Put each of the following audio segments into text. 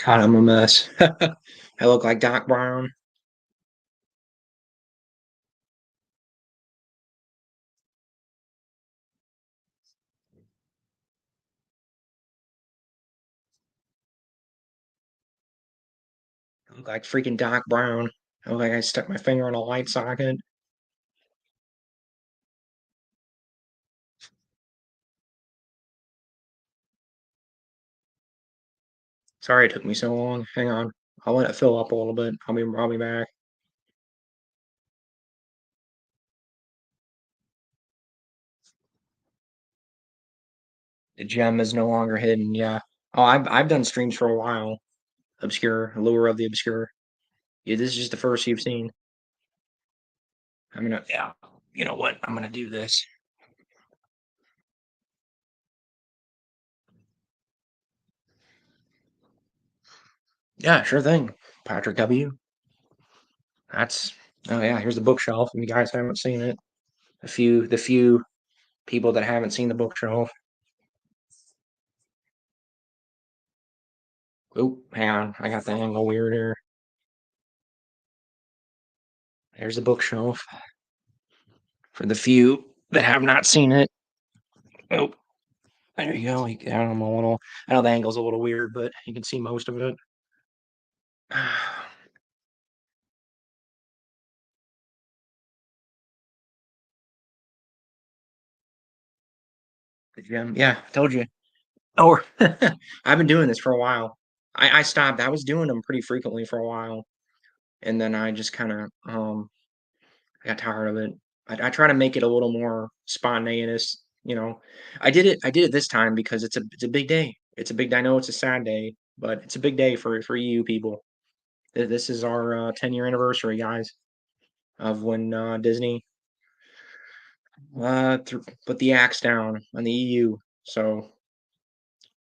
God, I'm a mess. I look like Doc Brown. I look like freaking Doc Brown. I look like I stuck my finger in a light socket. Sorry it took me so long. Hang on. I'll let it fill up a little bit. I'll be back. The gem is no longer hidden. Yeah. Oh, I've done streams for a while. Obscure, lure of the obscure. Yeah, this is just the first you've seen. Yeah. You know what? I'm gonna do this. Yeah, sure thing. Patrick W. That's oh yeah. Here's the bookshelf. If you guys haven't seen it, the few people that haven't seen the bookshelf. Oh, hang on. I got the angle weird here. There's the bookshelf for the few that have not seen it. Oh, there you go. I'm a little. I know the angle's a little weird, but you can see most of it. The gem. Yeah, I told you. Oh, I've been doing this for a while. I stopped. I was doing them pretty frequently for a while, and then I just kind of I got tired of it. I try to make it a little more spontaneous. I did it this time because it's a big day. It's a big. I know it's a sad day, but it's a big day for you people. This is our 10-year anniversary, guys, of when Disney put the axe down on the EU. So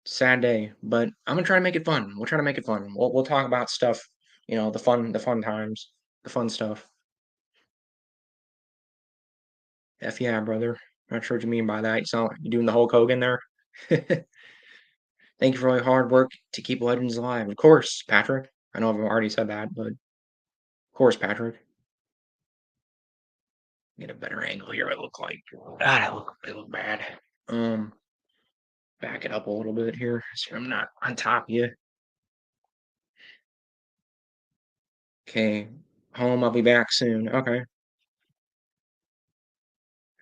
sad day, but I'm gonna try to make it fun. We'll try to make it fun. We'll talk about stuff, the fun times, the fun stuff. F yeah, brother. Not sure what you mean by that. You sound like you doing the Hulk Hogan there. Thank you for all your hard work to keep legends alive. Of course, Patrick. I know I've already said that, but of course, Patrick. Get a better angle here. I look like God. I look bad. Um, Back it up a little bit here so I'm not on top of you. Okay, home. I'll be back soon. Okay.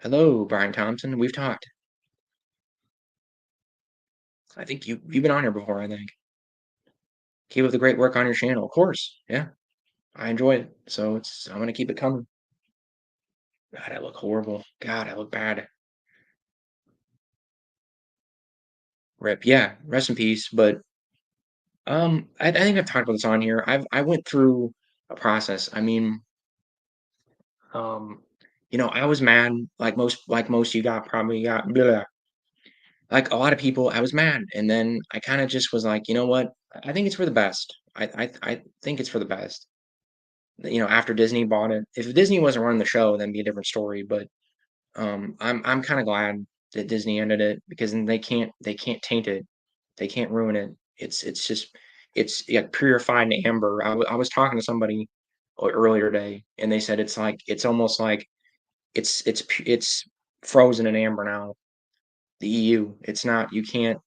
Hello, Brian Thompson. We've talked. I think you've been on here before. I think. Keep up the great work on your channel. Of course. Yeah, I enjoy it. So I'm gonna keep it coming. God, I look horrible. God, I look bad. Rip. Yeah, rest in peace. But I think I've talked about this on here. I went through a process. I mean, um, I was mad like most you got probably got blah, like a lot of people. I was mad, and then I kind of just was like, you know what? I think it's for the best. I think it's for the best. After Disney bought it, if Disney wasn't running the show, then be a different story. But I'm kind of glad that Disney ended it because then they can't taint it, they can't ruin it. It's just it's like purified amber. I was talking to somebody earlier today, and they said it's like it's almost like it's frozen in amber now. The EU, it's not. You can't.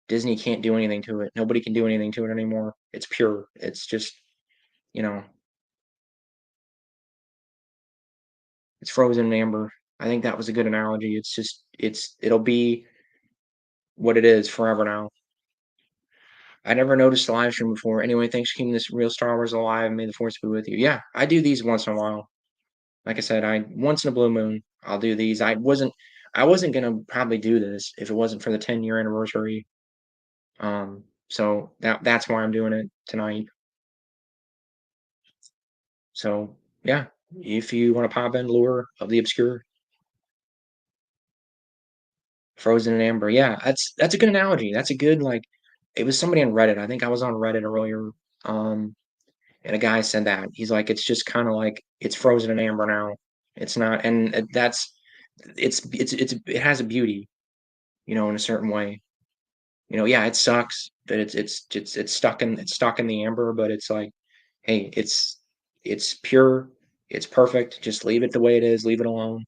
Disney can't do anything to it. Nobody can do anything to it anymore. It's pure. It's just you know it's frozen in amber. I think that was a good analogy. It's just it'll be what it is forever now. I never noticed the live stream before. Anyway, thanks for keeping this real Star Wars alive. May the force be with you. Yeah, I do these once in a while. Like I said, I once in a blue moon, I'll do these. I wasn't gonna probably do this if it wasn't for the 10-year anniversary. So that's why I'm doing it tonight. So yeah, if you want to pop in Lure of the Obscure, Frozen in Amber, yeah, that's a good analogy. That's a good like. It was somebody on Reddit. I think I was on Reddit earlier. Um, And a guy said that. He's like, it's just kind of like it's frozen in amber now. It's not, and it has a beauty, in a certain way. Yeah, it sucks. that it's stuck in the amber, but it's like, hey, it's pure, it's perfect. Just leave it the way it is. Leave it alone.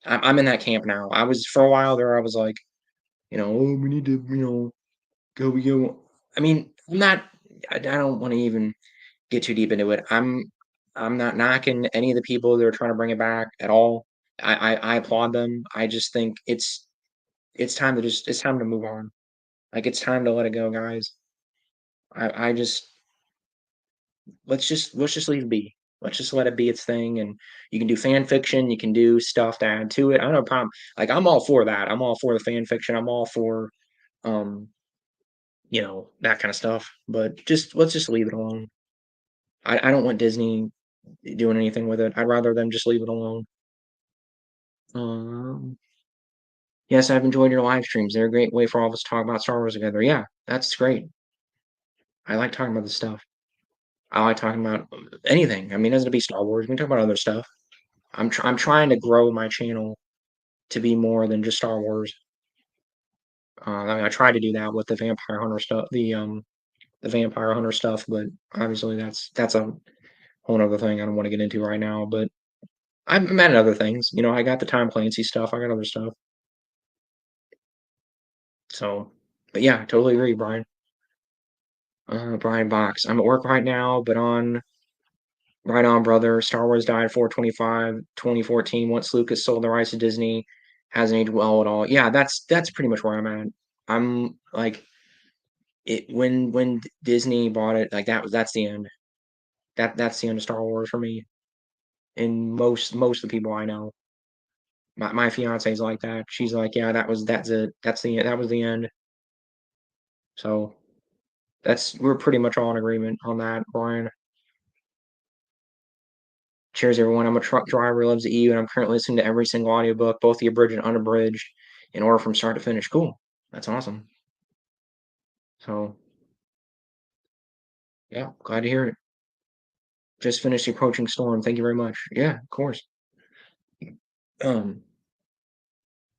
I'm in that camp now. I was for a while there. I was like, oh, we need to, go. I mean, I'm not. I don't want to even get too deep into it. I'm not knocking any of the people that are trying to bring it back at all. I applaud them. I just think it's time to move on. Like it's time to let it go, guys. I just let's just leave it be. Let's just let it be its thing, and you can do fan fiction. You can do stuff to add to it. I don't have a problem. Like I'm all for that. I'm all for the fan fiction. I'm all for um that kind of stuff. But just let's just leave it alone. I don't want Disney doing anything with it. I'd rather them just leave it alone. Um, yes, I've enjoyed your live streams. They're a great way for all of us to talk about Star Wars together. Yeah, that's great. I like talking about this stuff. I like talking about anything. I mean, it doesn't have to be Star Wars. We can talk about other stuff. I'm trying to grow my channel to be more than just Star Wars. I mean, I tried to do that with the Vampire Hunter stuff, the Vampire Hunter stuff, but obviously that's a whole other thing I don't want to get into right now. But I'm at other things. I got the Tom Clancy stuff. I got other stuff. So, but yeah, I totally agree, Brian. Brian Box. I'm at work right now, but right on, brother. Star Wars died 4/25, 2014. Once Lucas sold the rights to Disney, hasn't aged well at all. Yeah, that's pretty much where I'm at. I'm like it when Disney bought it, like that's the end. That's the end of Star Wars for me. And most of the people I know. My fiance is like that. She's like, yeah, that's it. That was the end. So we're pretty much all in agreement on that, Brian. Cheers, everyone. I'm a truck driver who loves the EU, and I'm currently listening to every single audiobook, both the abridged and unabridged, in order from start to finish. Cool. That's awesome. So, yeah, glad to hear it. Just finished the approaching storm. Thank you very much. Yeah, of course. Um,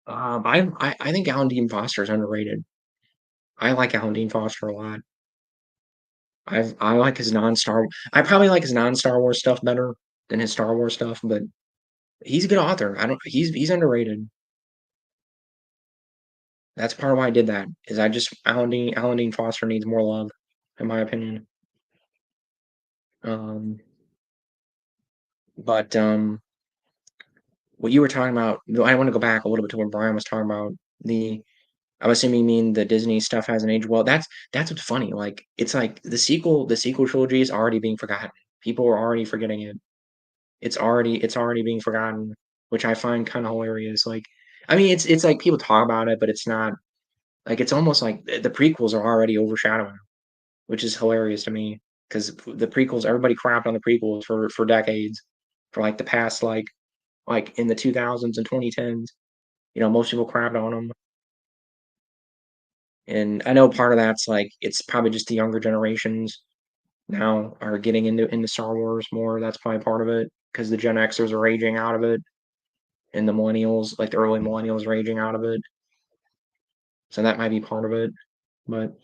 I think Alan Dean Foster is underrated. I like Alan Dean Foster a lot. I like his non-Star. I probably like his non-Star Wars stuff better than his Star Wars stuff, but he's a good author. I don't. He's underrated. That's part of why I did that. Is I just Alan Dean Foster needs more love, in my opinion. Um, but what you were talking about, I want to go back a little bit to what Brian was talking about. The I'm assuming you mean the Disney stuff hasn't aged well. That's what's funny. Like it's like the sequel trilogy is already being forgotten. People are already forgetting it. It's already being forgotten, which I find kind of hilarious. Like, I mean, it's like people talk about it, but it's not like it's almost like the prequels are already overshadowing, which is hilarious to me because the prequels, everybody crapped on the prequels for decades, for like the past like in the 2000s and 2010s. Most people crapped on them, and I know part of that's like it's probably just the younger generations now are getting into Star Wars more. That's probably part of it because the Gen Xers are raging out of it, and the millennials, like the early millennials, raging out of it. So that might be part of it, but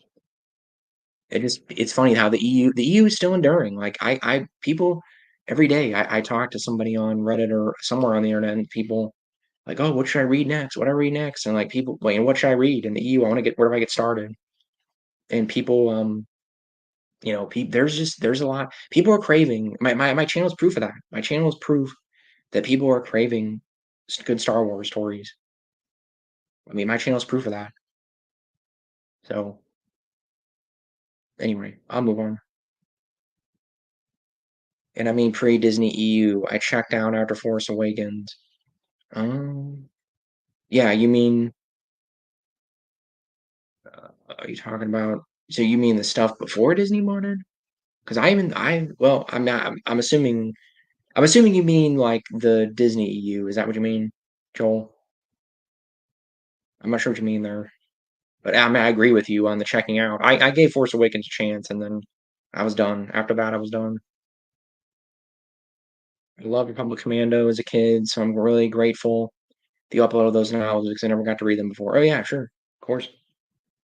it's funny how the EU is still enduring. Like people every day I talk to somebody on Reddit or somewhere on the internet, and people like, oh, what should I read next? What do I read next? And like people like, what should I read in the EU? I want to get where do I get started? And people there's a lot people are craving my channel is proof of that. My channel is proof that people are craving good Star Wars stories. I mean, my channel is proof of that. So anyway, I'll move on. And I mean pre-Disney EU. I checked out after Force Awakens. Yeah, you mean are you talking about so you mean the stuff before Disney wanted? Because well, I'm not I'm assuming you mean like the Disney EU. Is that what you mean, Joel? I'm not sure what you mean there. But I mean I agree with you on the checking out. I gave Force Awakens a chance and then I was done. After that I was done. I loved Republic Commando as a kid, so I'm really grateful the upload of those novels because I never got to read them before. Oh yeah, sure. Of course.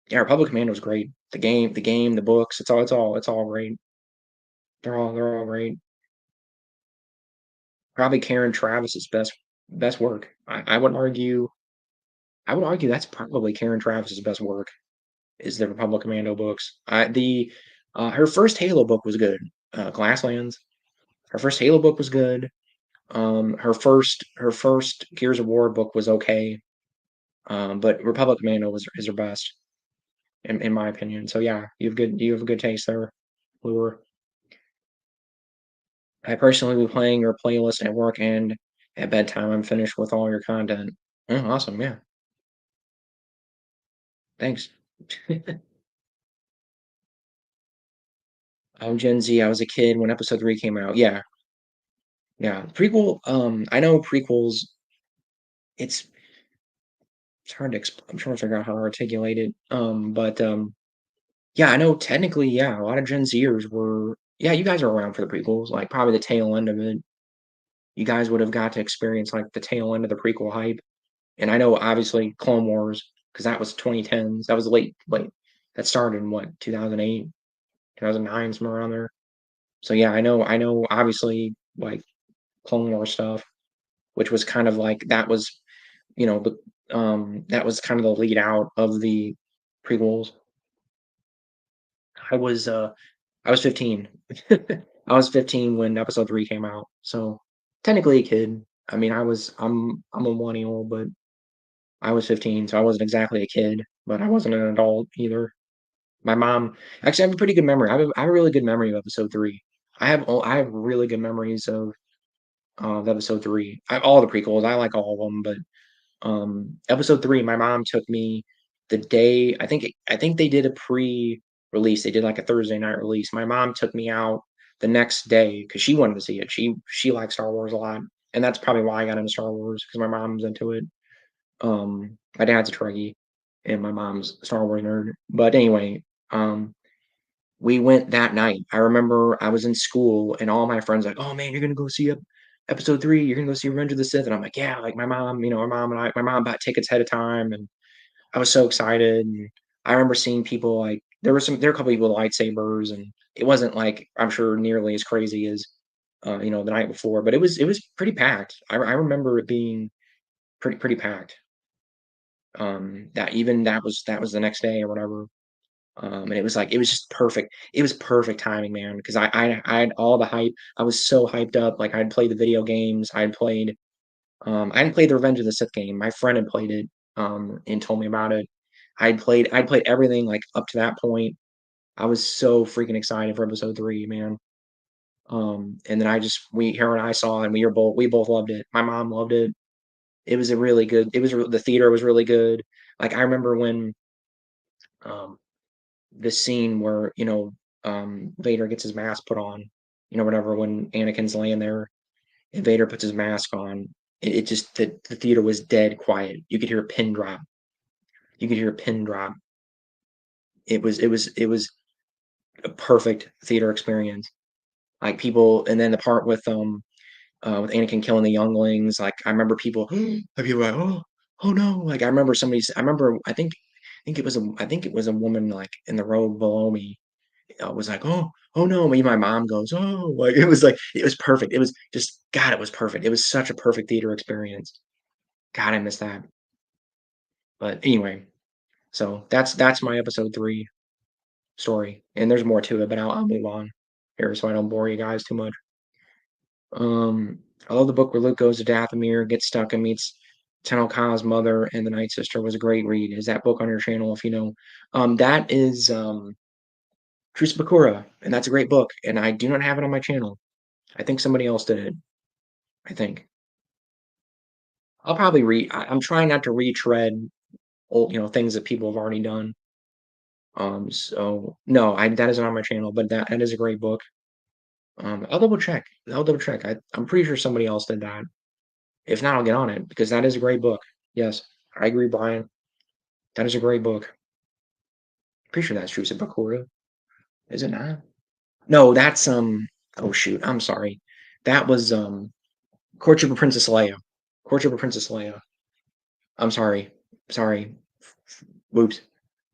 Yeah, Republic Commando's great. The game, the books, it's all great. They're all great. Probably Karen Travis's best work. I would argue that's probably Karen Travis's best work is the Republic Commando books. Her first Halo book was good. Glasslands. Her first Halo book was good. Her first Gears of War book was okay. But Republic Commando is her best in my opinion. So yeah, you have a good taste there. Lure. I personally will be playing your playlist at work and at bedtime. I'm finished with all your content. Oh, awesome. Yeah. Thanks. I'm Gen Z. I was a kid when episode 3 came out. Yeah. Yeah. Prequel, I know prequels, it's it's hard to I'm trying to figure out how to articulate it. But yeah, I know technically, yeah, a lot of Gen Zers were yeah, you guys are around for the prequels, like probably the tail end of it. You guys would have got to experience like the tail end of the prequel hype. And I know obviously Clone Wars, because that was 2010s. That was late. That started in what, 2008, 2009, somewhere around there. So yeah, I know obviously like Clone Wars stuff, which was kind of like that was kind of the lead out of the prequels. I was uh I was 15. I was 15 when episode 3 came out. So technically a kid. I mean, I'm a millennial, but I was 15, so I wasn't exactly a kid, but I wasn't an adult either. My mom actually I have a pretty good memory. I have a really good memory of episode 3. I have really good memories of episode 3. I have all the prequels. I like all of them, but episode 3, my mom took me the day I think they did a pre-release. They did like a Thursday night release. My mom took me out the next day because she wanted to see it. She likes Star Wars a lot, and that's probably why I got into Star Wars because my mom's into it. My dad's a Trekkie, and my mom's a Star Wars nerd. But anyway, um, we went that night. I remember I was in school, and all my friends like, "Oh man, you're gonna go see episode 3. You're gonna go see Revenge of the Sith." And I'm like, "Yeah!" Like my mom bought tickets ahead of time, and I was so excited. And I remember seeing people like there were a couple people with lightsabers, and it wasn't like I'm sure nearly as crazy as the night before, but it was pretty packed. I remember it being pretty packed. That was the next day or whatever. And it was like it was just perfect. It was perfect timing, man, because I had all the hype. I was so hyped up. Like I'd played the video games. I hadn't played the Revenge of the Sith game. My friend had played it and told me about it. I'd played everything like up to that point. I was so freaking excited for episode 3, man. And then her and I saw it and we both loved it. My mom loved it. It was a really good. The theater was really good. Like I remember when um the scene where, Vader gets his mask put on, whatever, when Anakin's laying there and Vader puts his mask on, it just the theater was dead quiet. You could hear a pin drop. You could hear a pin drop. It was a perfect theater experience. Like people, and then the part with Anakin killing the younglings. Like I remember people were like, oh no. Like I remember I think it was a woman like in the row below me was like, oh no. Me, my mom goes, oh, like it was perfect. It was just God, it was perfect. It was such a perfect theater experience. God, I miss that. But anyway, so that's my episode 3 story, and there's more to it, but I'll move on here so I don't bore you guys too much. I love the book where Luke goes to Dathomir, gets stuck, and meets Tenel Ka's mother and the Night Sister was a great read. Is that book on your channel? If you know, that is Truce Bakura, and that's a great book, and I do not have it on my channel. I think somebody else did it. I think I'll probably read. I'm trying not to retread old, things that people have already done. So no, that isn't on my channel, but that is a great book. I'll double check. I'll double check. I'm pretty sure somebody else did that. If not, I'll get on it because that is a great book. Yes, I agree, Brian. That is a great book. Pretty sure that's Truce Bakura. Is it not? No, that's Oh shoot, I'm sorry. That was Courtship of Princess Leia. Courtship of Princess Leia. I'm sorry. Sorry. Whoops.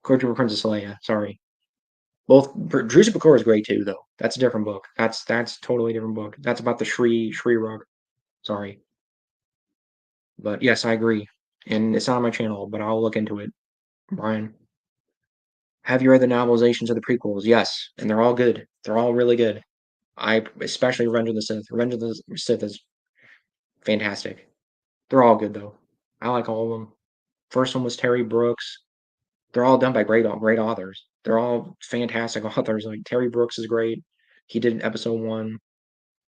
Courtship of Princess Leia. Sorry. Both Drusilla Bakura is great too, though. That's a different book. That's totally different book. That's about the Shri rug. Sorry, but yes, I agree. And it's not on my channel, but I'll look into it. Brian, have you read the novelizations of the prequels? Yes, and they're all good. They're all really good. I especially Revenge of the Sith. Revenge of the Sith is fantastic. They're all good though. I like all of them. First one was Terry Brooks. They're all done by great authors. They're all fantastic authors. Like Terry Brooks is great. He did episode one.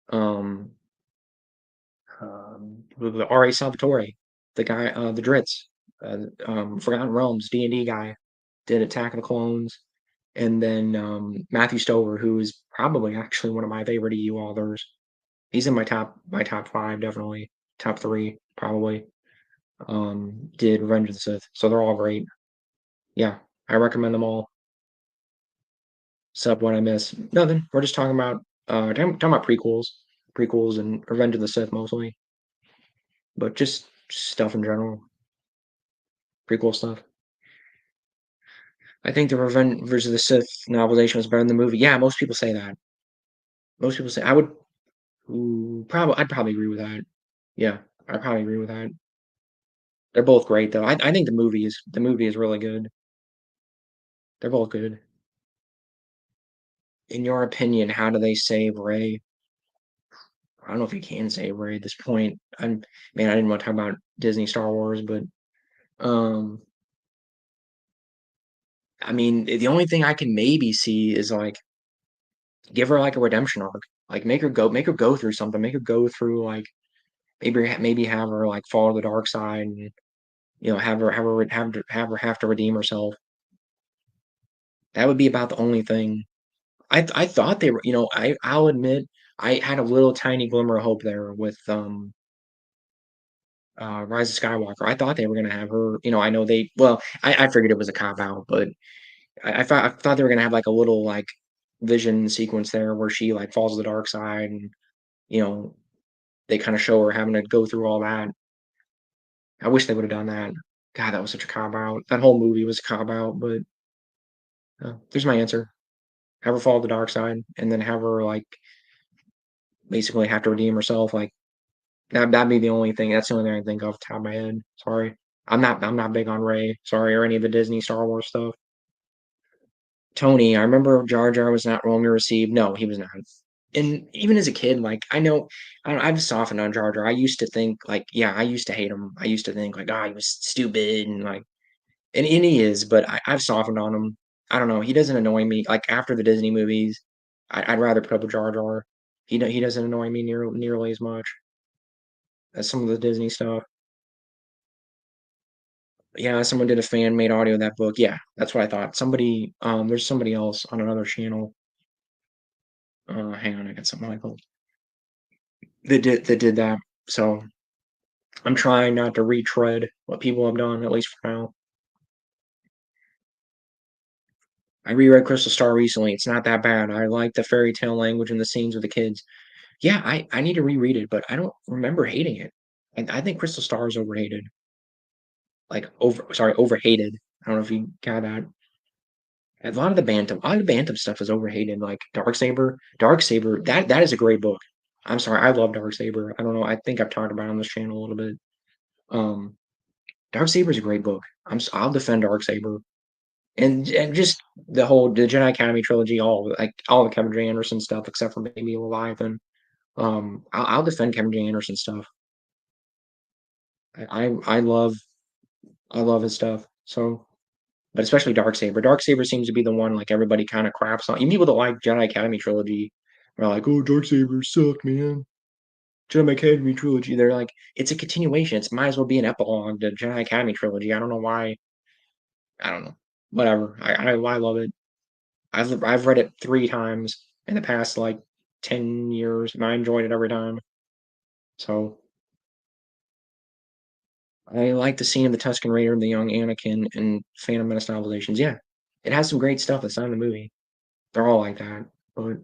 Um, the R.A. Salvatore, the guy, the Dritz, Forgotten Realms D&D guy, did Attack of the Clones, and then Matthew Stover, who is probably actually one of my favorite EU authors. He's in my top five, definitely top three, probably. Did Revenge of the Sith, so they're all great. Yeah, I recommend them all. Sub what I miss? Nothing. We're just talking about talking about prequels and Revenge of the Sith mostly, but just stuff in general, prequel stuff. I think the Revenge of the Sith novelization was better than the movie. Yeah, most people say that. Most people say I would probably I'd probably agree with that. Yeah, I'd probably agree with that. They're both great though. I think the movie is really good. They're both good. In your opinion, how do they save Rey? I don't know if you can save Rey at this point. Man, I didn't want to talk about Disney Star Wars, but um I mean, the only thing I can maybe see is like give her like a redemption arc. Like make her go through something. Make her go through like maybe have her like fall to the dark side and have to redeem herself. That would be about the only thing. I thought they were, I'll admit I had a little tiny glimmer of hope there with Rise of Skywalker. I thought they were gonna have her, I know I figured it was a cop out, but I thought they were gonna have like a little like vision sequence there where she like falls to the dark side and you know they kind of show her having to go through all that. I wish they would have done that. God, that was such a cop out. That whole movie was a cop out, but there's my answer. Have her fall to the dark side, and then have her like basically have to redeem herself. Like that'd be the only thing. That's the only thing I can think of off the top of my head. Sorry, I'm not big on Ray. Sorry, or any of the Disney Star Wars stuff. Tony, I remember Jar Jar was not wrongly received. No, he was not. And even as a kid, like I've softened on Jar Jar. I used to think like, yeah, I used to hate him. I used to think like, he was stupid and like, and he is. But I've softened on him. I don't know. He doesn't annoy me. Like after the Disney movies, I'd rather put up with Jar Jar. He doesn't annoy me nearly as much as some of the Disney stuff. Yeah, someone did a fan made audio of that book. Yeah, that's what I thought. There's somebody else on another channel. Hang on, I got something like that did that. So I'm trying not to retread what people have done, at least for now. I reread Crystal Star recently. It's not that bad. I like the fairy tale language and the scenes with the kids. Yeah, I need to reread it, but I don't remember hating it. And I think Crystal Star is overhated. Like overhated. I don't know if you got that. A lot of the Bantam stuff is overhated. Like Dark Saber, that is a great book. I'm sorry, I love Dark Saber. I don't know. I think I've talked about it on this channel a little bit. Um, Dark Saber is a great book. I'll defend Dark Saber and just the Jedi Academy trilogy, all the Kevin J Anderson stuff except for maybe Leviathan. I'll defend Kevin J Anderson stuff. I I, I love I love his stuff. So, but especially Dark Saber. Dark Saber seems to be the one like everybody kind of craps on. Even people that like Jedi Academy trilogy are like, "Oh, Dark Saber sucked, man." Jedi Academy trilogy. They're like, it's a continuation. It might as well be an epilogue to Jedi Academy trilogy. I don't know why. I don't know. Whatever. I love it. I've read it 3 times in the past like 10 years, and I enjoyed it every time. So I like the scene of the Tusken Raider and the young Anakin in Phantom Menace novelizations. Yeah, it has some great stuff that's not in the movie. They're all like that. But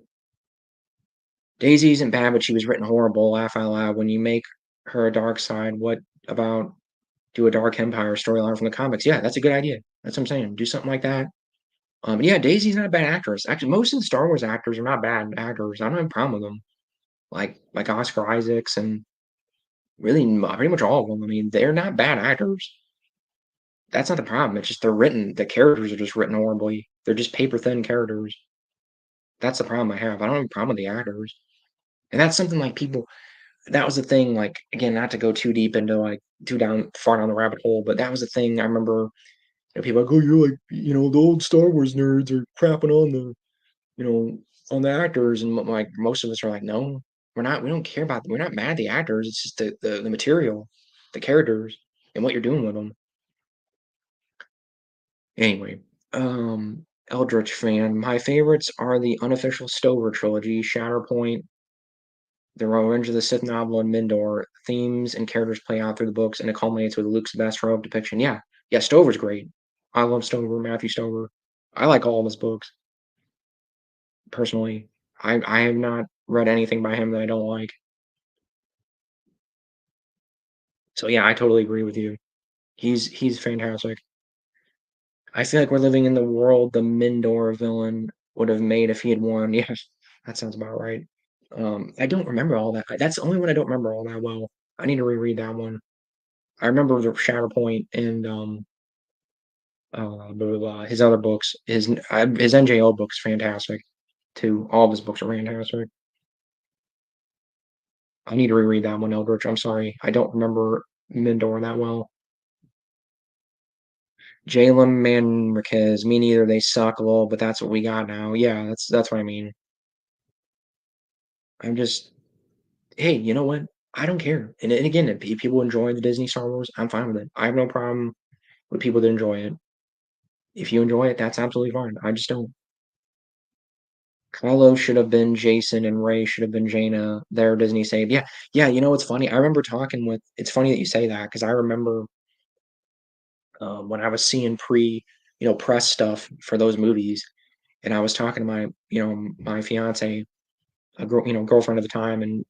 Daisy isn't bad, but she was written horrible. Laugh out loud. When you make her a dark side, what about do a Dark Empire storyline from the comics? Yeah, that's a good idea. That's what I'm saying. Do something like that. Yeah, Daisy's not a bad actress. Actually, most of the Star Wars actors are not bad actors. I don't have a problem with them. Like Oscar Isaacs and really pretty much all of them. I mean, they're not bad actors. That's not the problem. It's just they're written. The characters are just written horribly. They're just paper thin characters. That's the problem I have. I don't have a problem with the actors. And that's something like people. That was the thing. Like again, not to go too deep into like too down far down the rabbit hole, but that was the thing. I remember people like, oh, you're like the old Star Wars nerds are crapping on the you know on the actors, and like most of us are like, no, we're not. We don't care about. We're not mad at the actors. It's just the material, the characters, and what you're doing with them. Anyway, Eldritch fan. My favorites are the unofficial Stover trilogy, Shatterpoint, the Revenge of the Sith novel, and Mindor. Themes and characters play out through the books, and it culminates with Luke's best heroic depiction. Yeah, yeah, Stover's great. I love Stover, Matthew Stover. I like all of his books personally. I have not read anything by him that I don't like. So yeah, I totally agree with you. He's fantastic. I feel like we're living in the world the Mindor villain would have made if he had won. Yeah, that sounds about right. I don't remember all that. That's the only one I don't remember all that well. I need to reread that one. I remember the Shatterpoint and blah, blah, blah, his other books. His NJO books fantastic too. All of his books are fantastic. I need to reread that one, Eldritch. I'm sorry, I don't remember Mindor that well. Jalen Manriquez, me neither. They suck a little, but that's what we got now. Yeah, that's what I mean. I'm just hey, you know what? I don't care. And again, if people enjoy the Disney Star Wars, I'm fine with it. I have no problem with people that enjoy it. If you enjoy it, that's absolutely fine. I just don't. Kylo should have been Jason and Ray should have been Jaina. There, Disney saved. Yeah, yeah. You know what's funny? I remember talking with. It's funny that you say that because I remember when I was seeing press stuff for those movies, and I was talking to my fiance, a girl, girlfriend at the time, and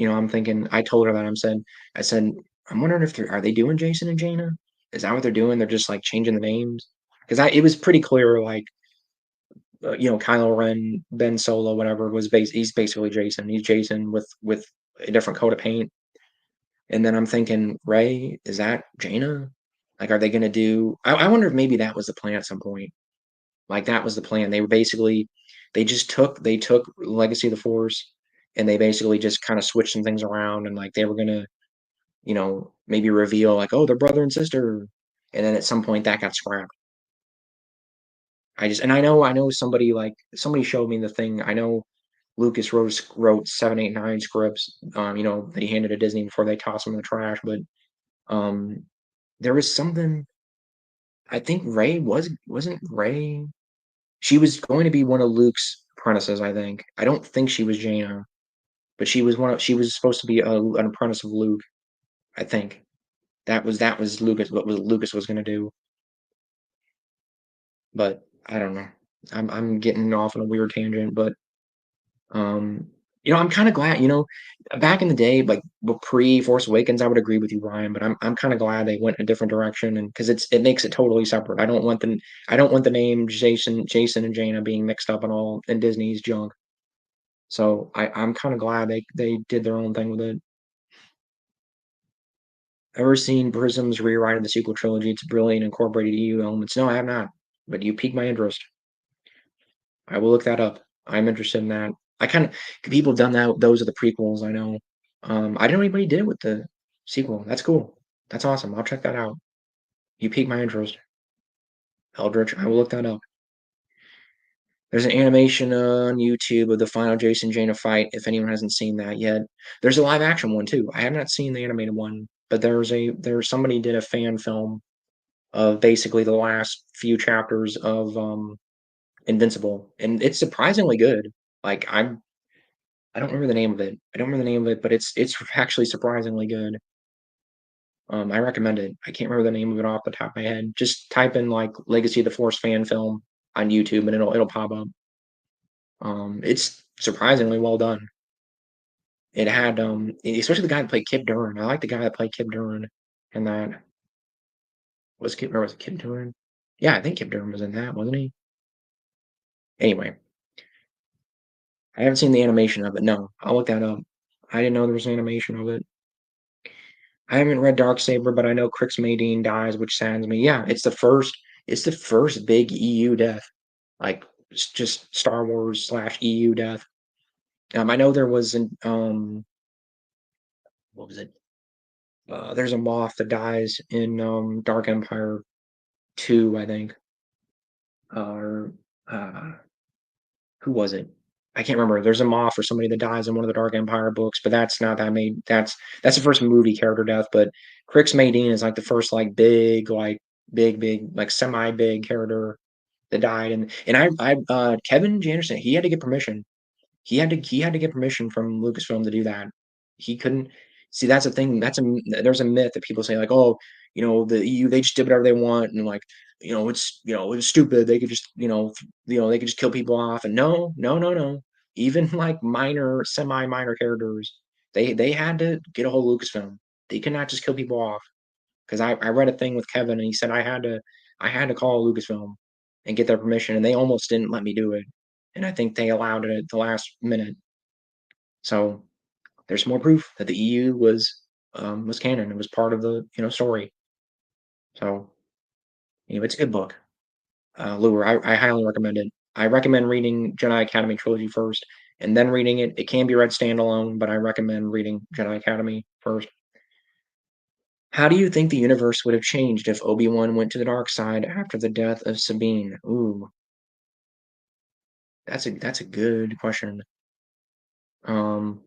I'm thinking, I told her that I said, I'm wondering if are they doing Jason and Jaina? Is that what they're doing? They're just like changing the names? Because it was pretty clear, like, Kylo Ren, Ben Solo, whatever he's basically Jason. He's Jason with a different coat of paint. And then I'm thinking, Ray, is that Jaina? Like, are they gonna do? I wonder if maybe that was the plan at some point. Like that was the plan. They were basically they took Legacy of the Force and they basically just kind of switched some things around and like they were gonna maybe reveal like, oh, they're brother and sister. And then at some point that got scrapped. And I know somebody showed me the thing. I know Lucas wrote 7, 8, 9 scripts, that he handed to Disney before they tossed them in the trash. But um, there was something. I think Ray wasn't Ray. She was going to be one of Luke's apprentices. I think. I don't think she was Jaina, but she was supposed to be an apprentice of Luke. I think that was Lucas. What was Lucas was going to do. But I don't know. I'm getting off on a weird tangent, but um, I'm kind of glad. Back in the day, like pre Force Awakens, I would agree with you, Ryan. But I'm kind of glad they went a different direction, and because it makes it totally separate. I don't want the name Jason and Jaina being mixed up and all in Disney's junk. So I'm kind of glad they did their own thing with it. Ever seen Prism's rewrite of the sequel trilogy? It's brilliant, incorporated EU elements. No, I have not, but you piqued my interest. I will look that up. I'm interested in that. I kind of people have done that. Those are the prequels. I know. I didn't know anybody did it with the sequel. That's cool. That's awesome. I'll check that out. You piqued my interest, Eldritch. I will look that up. There's an animation on YouTube of the final Jason Jaina fight. If anyone hasn't seen that yet, there's a live action one too. I have not seen the animated one, but there's somebody did a fan film of basically the last few chapters of Invincible, and it's surprisingly good. Like I don't remember the name of it. I don't remember the name of it, but it's actually surprisingly good. I recommend it. I can't remember the name of it off the top of my head. Just type in like Legacy of the Force fan film on YouTube, and it'll pop up. It's surprisingly well done. It had especially the guy that played Kip Duran. I like the guy that played Kip Duran, and that was Kip or was it Kip Duran? Yeah, I think Kip Durham was in that, wasn't he? Anyway, I haven't seen the animation of it. No, I'll look that up. I didn't know there was an animation of it. I haven't read Darksaber, but I know Crix Madine dies, which saddens me. Yeah, it's the first big EU death. Like it's just Star Wars slash EU death. I know there was an what was it? There's a moth that dies in Dark Empire 2, I think. Or uh who was it? I can't remember. There's a moth or somebody that dies in one of the Dark Empire books, but that's not that made that's the first movie character death, but Crix Madine is like the first like big like semi big character that died and I Kevin Janderson, he had to get permission. He had to get permission from Lucasfilm to do that. He couldn't see that's a thing. There's a myth that people say like, oh, the EU they just did whatever they want and like, it's stupid. They could just they could just kill people off. And no, no, no, no. Even like minor, semi minor characters, they had to get a hold of Lucasfilm. They could not just kill people off because I read a thing with Kevin and he said I had to call Lucasfilm and get their permission and they almost didn't let me do it. And I think they allowed it at the last minute. So there's more proof that the EU was canon. It was part of the story. So it's a good book. Lure, I highly recommend it. I recommend reading Jedi Academy trilogy first and then reading it. It can be read standalone, but I recommend reading Jedi Academy first. How do you think the universe would have changed if Obi-Wan went to the dark side after the death of Sabine? Ooh, that's a good question. Um,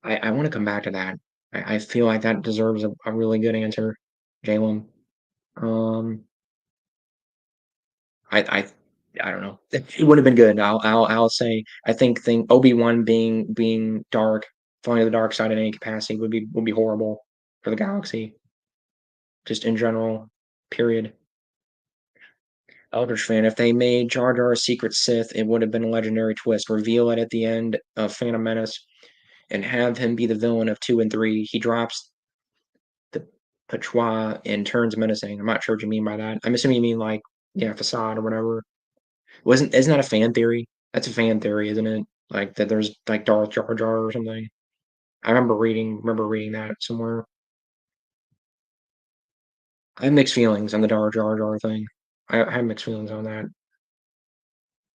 I want to come back to that. I feel like that deserves a really good answer, Jalen. Um, I I I don't know. It would have been good. I'll say I think Obi-Wan being dark, falling to the dark side in any capacity would be horrible for the galaxy, just in general. Period. Eldritch fan, if they made Jar Jar a secret Sith, it would have been a legendary twist. Reveal it at the end of Phantom Menace and have him be the villain of 2 and 3. He drops the patois and turns menacing. I'm not sure what you mean by that. I'm assuming you mean like, yeah, facade or whatever. Isn't that a fan theory? That's a fan theory, isn't it? Like that there's like Darth Jar Jar or something. I remember reading that somewhere. I have mixed feelings on the Darth Jar Jar thing. I have mixed feelings on that.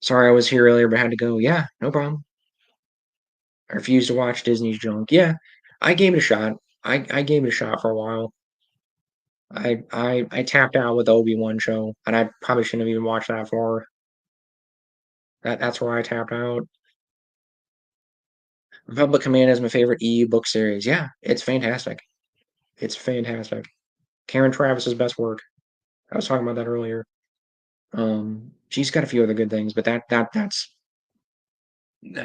Sorry I was here earlier, but I had to go. Yeah, no problem. I refuse to watch Disney's junk. Yeah, I gave it a shot. I gave it a shot for a while. I tapped out with the Obi-Wan show, and I probably shouldn't have even watched that far. That's where I tapped out. Republic Command is my favorite EU book series. Yeah, it's fantastic. It's fantastic. Karen Travis's best work. I was talking about that earlier. She's got a few other good things, but that's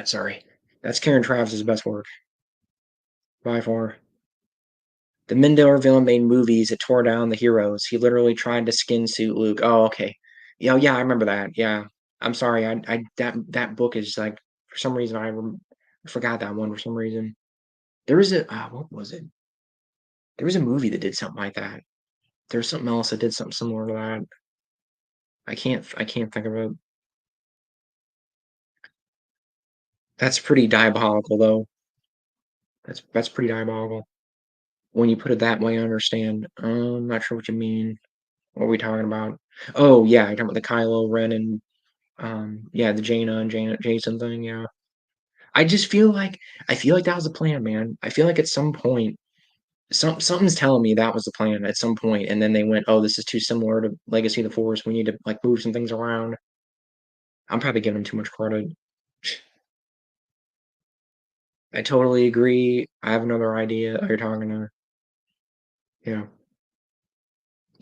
sorry. That's Karen Travis's best work by far. The Mindor villain made movies that tore down the heroes. He literally tried to skin suit Luke. Oh, okay. Yeah, yeah, I remember that. Yeah. I'm sorry. I that book is like for some reason I forgot that one for some reason. There was a what was it? There was a movie that did something like that. There's something else that did something similar to that. I can't think of it. That's pretty diabolical though. That's pretty diabolical. When you put it that way, I understand. I'm not sure what you mean. What are we talking about? Oh yeah, you're talking about the Kylo Ren and yeah, the Jaina and Jason thing, yeah. I feel like that was the plan, man. I feel like at some point something's telling me that was the plan at some point, and then they went, "Oh, this is too similar to Legacy of the Force. We need to like move some things around." I'm probably giving them too much credit. I totally agree. I have another idea. Oh, you're talking to yeah.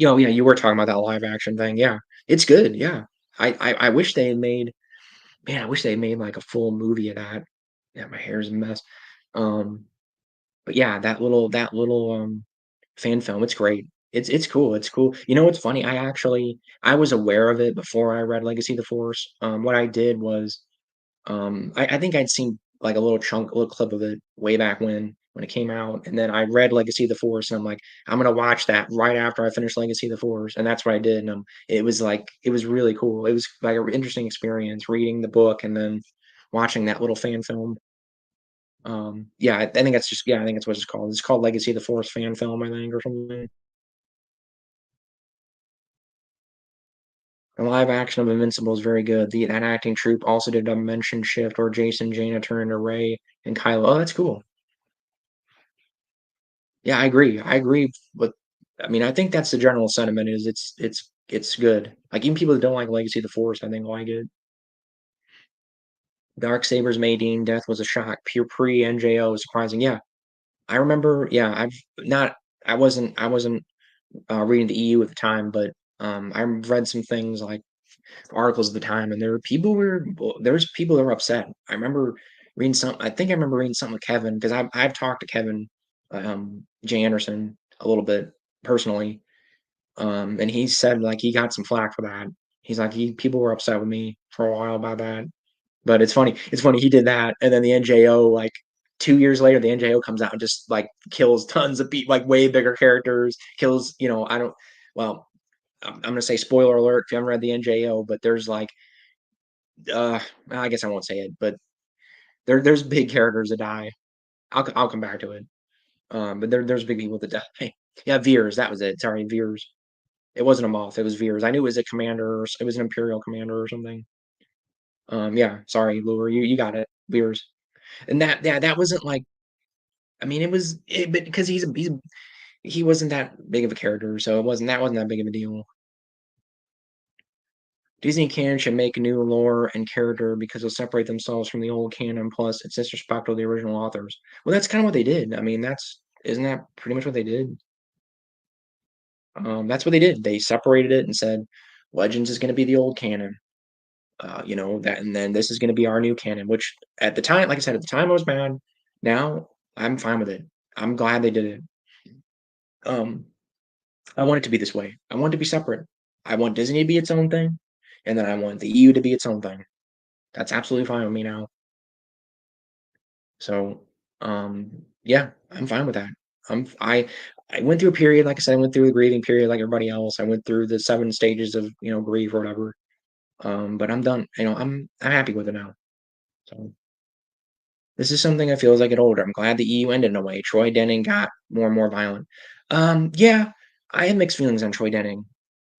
Oh yeah, you were talking about that live action thing. Yeah. It's good, yeah. I wish they had made man, I wish they had made like a full movie of that. Yeah, my hair's a mess. Um, but yeah, that little fan film, it's great. It's cool. It's cool. You know what's funny? I was aware of it before I read Legacy of the Force. What I did was I think I'd seen like a little clip of it way back when, when it came out, and then I read Legacy of the Force, and I'm like, I'm gonna watch that right after I finish Legacy of the Force, and that's what I did. And it was like it was really cool. It was like an interesting experience reading the book and then watching that little fan film. Yeah, I think that's just yeah, I think that's what it's called. It's called Legacy of the Force fan film, I think, or something. The live action of Invincible is very good. That acting troupe also did a dimension shift where Jason Jaina turned into Rey and Kylo. Oh, that's cool. Yeah, I agree. I agree with I mean, I think that's the general sentiment is it's good. Like even people that don't like Legacy of the Force, I think like it. Darksaber's mating death was a shock. Pure pre NJO was surprising. Yeah, I remember. Yeah, I wasn't reading the EU at the time, but I read some things like articles at the time, and there was people that were upset. I remember reading some. I think I remember reading something with Kevin because I've talked to Kevin, J Anderson a little bit personally, and he said like he got some flack for that. He's like he people were upset with me for a while about that. But it's funny. It's funny he did that, and then the NJO like 2 years later, the NJO comes out and just like kills tons of people, like way bigger characters. Kills I don't. Well, I'm gonna say spoiler alert if you haven't read the NJO, but there's like I guess I won't say it, but there's big characters that die. I'll come back to it. But there's big people that die. Yeah, Veers, that was it. Sorry, Veers. It wasn't a moth, it was Veers. I knew it was a commander, it was an Imperial commander or something. Yeah, sorry, Lure, you got it, Veers. And that wasn't like I mean, but because he wasn't that big of a character, so that wasn't that big of a deal. Disney canon should make a new lore and character because they'll separate themselves from the old canon. Plus, it's disrespectful to the original authors. Well, that's kind of what they did. I mean, isn't that pretty much what they did? That's what they did. They separated it and said, Legends is going to be the old canon. That, and then this is going to be our new canon. Which at the time, like I said, at the time I was mad. Now I'm fine with it. I'm glad they did it. Um, I want it to be this way. I want it to be separate. I want Disney to be its own thing, and then I want the EU to be its own thing. That's absolutely fine with me now. So, yeah, I'm fine with that. I went through a period, like I said, I went through the grieving period like everybody else. I went through the 7 stages of grief or whatever. But I'm done. I'm happy with it now. So this is something I feel as I get older. I'm glad the EU ended in a way. Troy Denning got more and more violent. Yeah, I have mixed feelings on Troy Denning.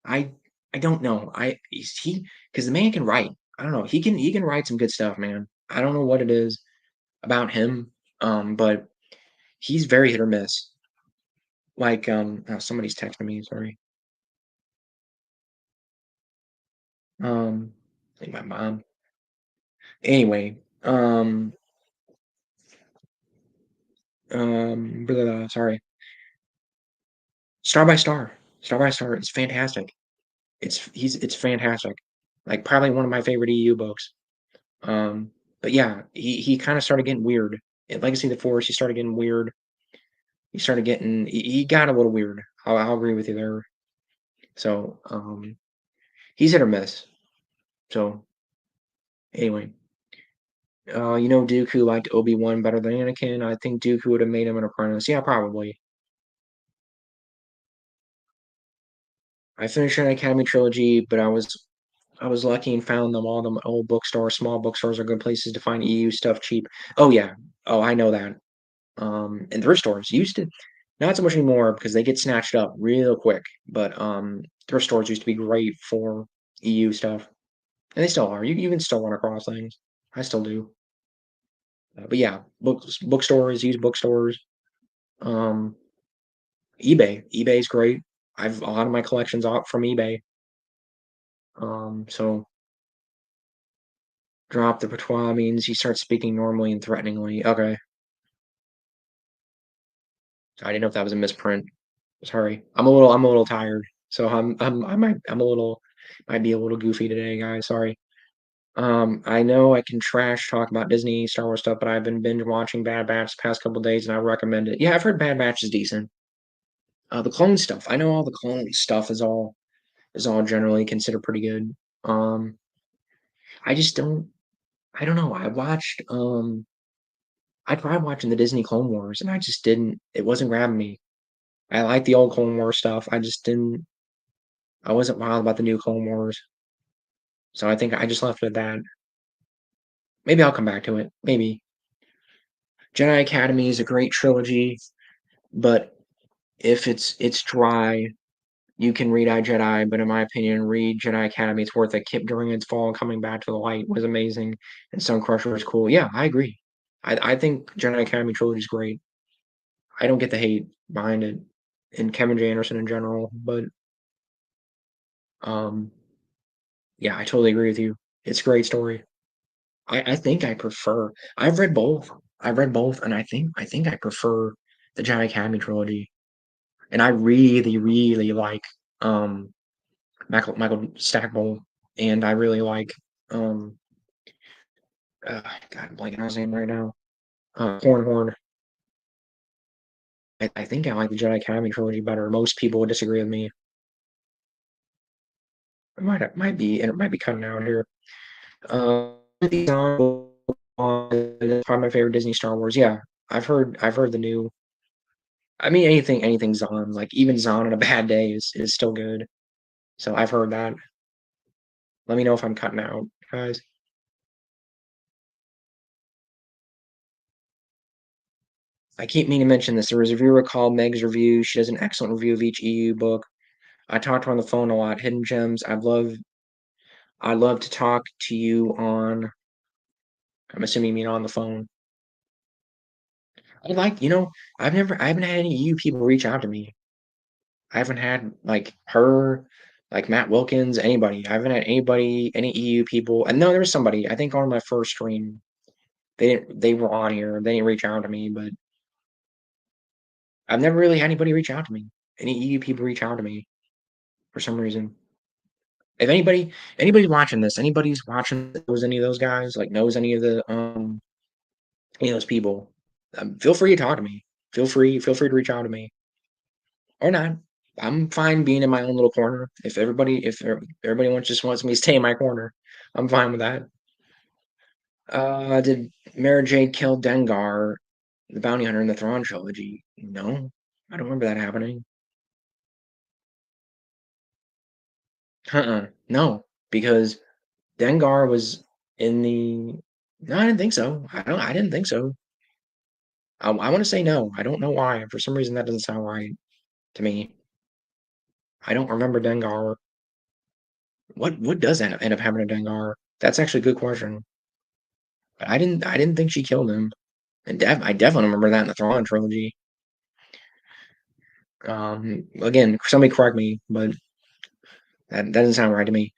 I I don't know. He because the man can write. I don't know. He can write some good stuff, man. I don't know what it is about him. But he's very hit or miss. Like, oh, somebody's texting me, sorry. I think my mom. Anyway, blah, blah, blah, sorry. Star by Star. Star by Star. It's fantastic. It's fantastic. Like probably one of my favorite EU books. But yeah, he kind of started getting weird. In Legacy of the Force, he started getting weird. He got a little weird. I'll agree with you there. So, he's hit or miss. So anyway, Dooku liked Obi-Wan better than Anakin. I think Dooku would have made him an apprentice. Yeah, probably. I finished an Academy trilogy, but I was lucky and found them all. The old bookstores, small bookstores are good places to find EU stuff cheap. Oh yeah. Oh, I know that. And thrift stores used to, not so much anymore because they get snatched up real quick. But thrift stores used to be great for EU stuff, and they still are. You can still run across things. I still do. But yeah, bookstores, used bookstores. Um, eBay's great. I've a lot of my collections out from eBay. So drop the patois means he starts speaking normally and threateningly. Okay, I didn't know if that was a misprint. Sorry, I'm a little tired, so I'm a little might be a little goofy today, guys. Sorry. I know I can trash talk about Disney, Star Wars stuff, but I've been binge watching Bad Batch the past couple days, and I recommend it. Yeah, I've heard Bad Batch is decent. The clone stuff, I know all the clone stuff is all generally considered pretty good. I just don't. I don't know. I watched. I tried watching the Disney Clone Wars, and I just didn't it wasn't grabbing me. I like the old Clone Wars stuff, I just didn't I wasn't wild about the new Clone Wars, so I think I just left it at that. Maybe I'll come back to it, maybe. Jedi Academy is a great trilogy, but if it's dry, you can read I, Jedi, but in my opinion, read Jedi Academy, it's worth it. Kip during its fall coming back to the light was amazing, and Suncrusher was cool. Yeah, I agree. I think Jedi Academy trilogy is great. I don't get the hate behind it, and Kevin J. Anderson in general, but um, yeah, I totally agree with you. It's a great story. I think I prefer. I've read both. I've read both, and I think I prefer the Jedi Academy trilogy, and I really, really like um Michael Stackpole, and I really like um God, I'm blanking on his name right now. Horn. I think I like the Jedi Academy trilogy better. Most people would disagree with me. It might be, and it might be cutting out here. These on probably my favorite Disney Star Wars. Yeah, I've heard the new. I mean, anything Zahn, like even Zahn on a bad day is still good. So I've heard that. Let me know if I'm cutting out, guys. I keep meaning to mention this. There was a reviewer called Meg's Review. She does an excellent review of each EU book. I talk to her on the phone a lot. Hidden Gems. I'd love to talk to you on. I'm assuming you mean on the phone. I'd like, I haven't had any EU people reach out to me. I haven't had like her, like Matt Wilkins, anybody. I haven't had anybody, any EU people. And no, there was somebody. I think on my first stream, they were on here. They didn't reach out to me, but I've never really had anybody reach out to me. Any EU people reach out to me for some reason. If anybody's watching this, anybody's watching knows any of those guys, like knows any of those people, feel free to talk to me. Feel free to reach out to me or not. I'm fine being in my own little corner. If everybody just wants me to stay in my corner, I'm fine with that. Did Mara Jade kill Dengar, the bounty hunter in the Thrawn trilogy? No, I don't remember that happening. No, because Dengar was in the. No, I didn't think so. I didn't think so. I want to say no. I don't know why. For some reason, that doesn't sound right to me. I don't remember Dengar. What does end up happening to Dengar? That's actually a good question. But I didn't think she killed him. And I definitely remember that in the Thrawn trilogy. Again, somebody correct me, but that doesn't sound right to me.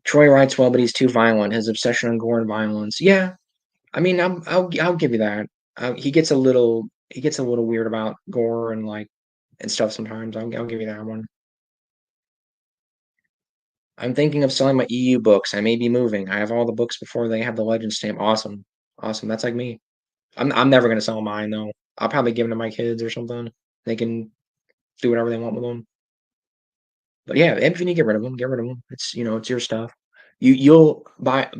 Troy writes well, but he's too violent. His obsession on gore and violence. Yeah, I mean, I'll give you that. He gets a little weird about gore and like and stuff sometimes. I'll give you that one. I'm thinking of selling my EU books. I may be moving. I have all the books before they have the legend stamp. Awesome, awesome. That's like me. I'm never gonna sell mine though. I'll probably give them to my kids or something. They can do whatever they want with them. But yeah, if you need to get rid of them, get rid of them. It's your stuff. You'll buy.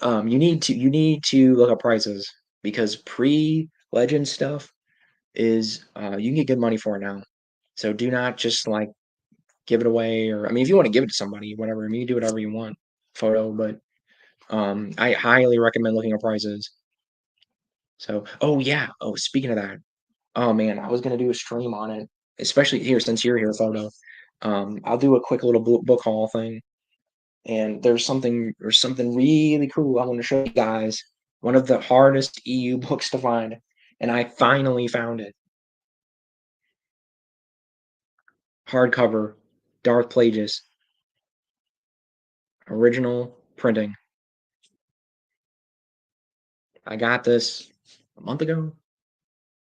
You need to look up prices because pre-legend stuff is you can get good money for it now. So do not just like give it away or I mean if you want to give it to somebody, whatever. I mean you do whatever you want, photo, but I highly recommend looking at prices. So oh yeah. Oh, speaking of that, oh man, I was gonna do a stream on it, especially here since you're here, photo. I'll do a quick little book haul thing. And there's something really cool I want to show you guys. One of the hardest EU books to find, and I finally found it. Hardcover, Darth Plagueis, original printing. I got this a month ago.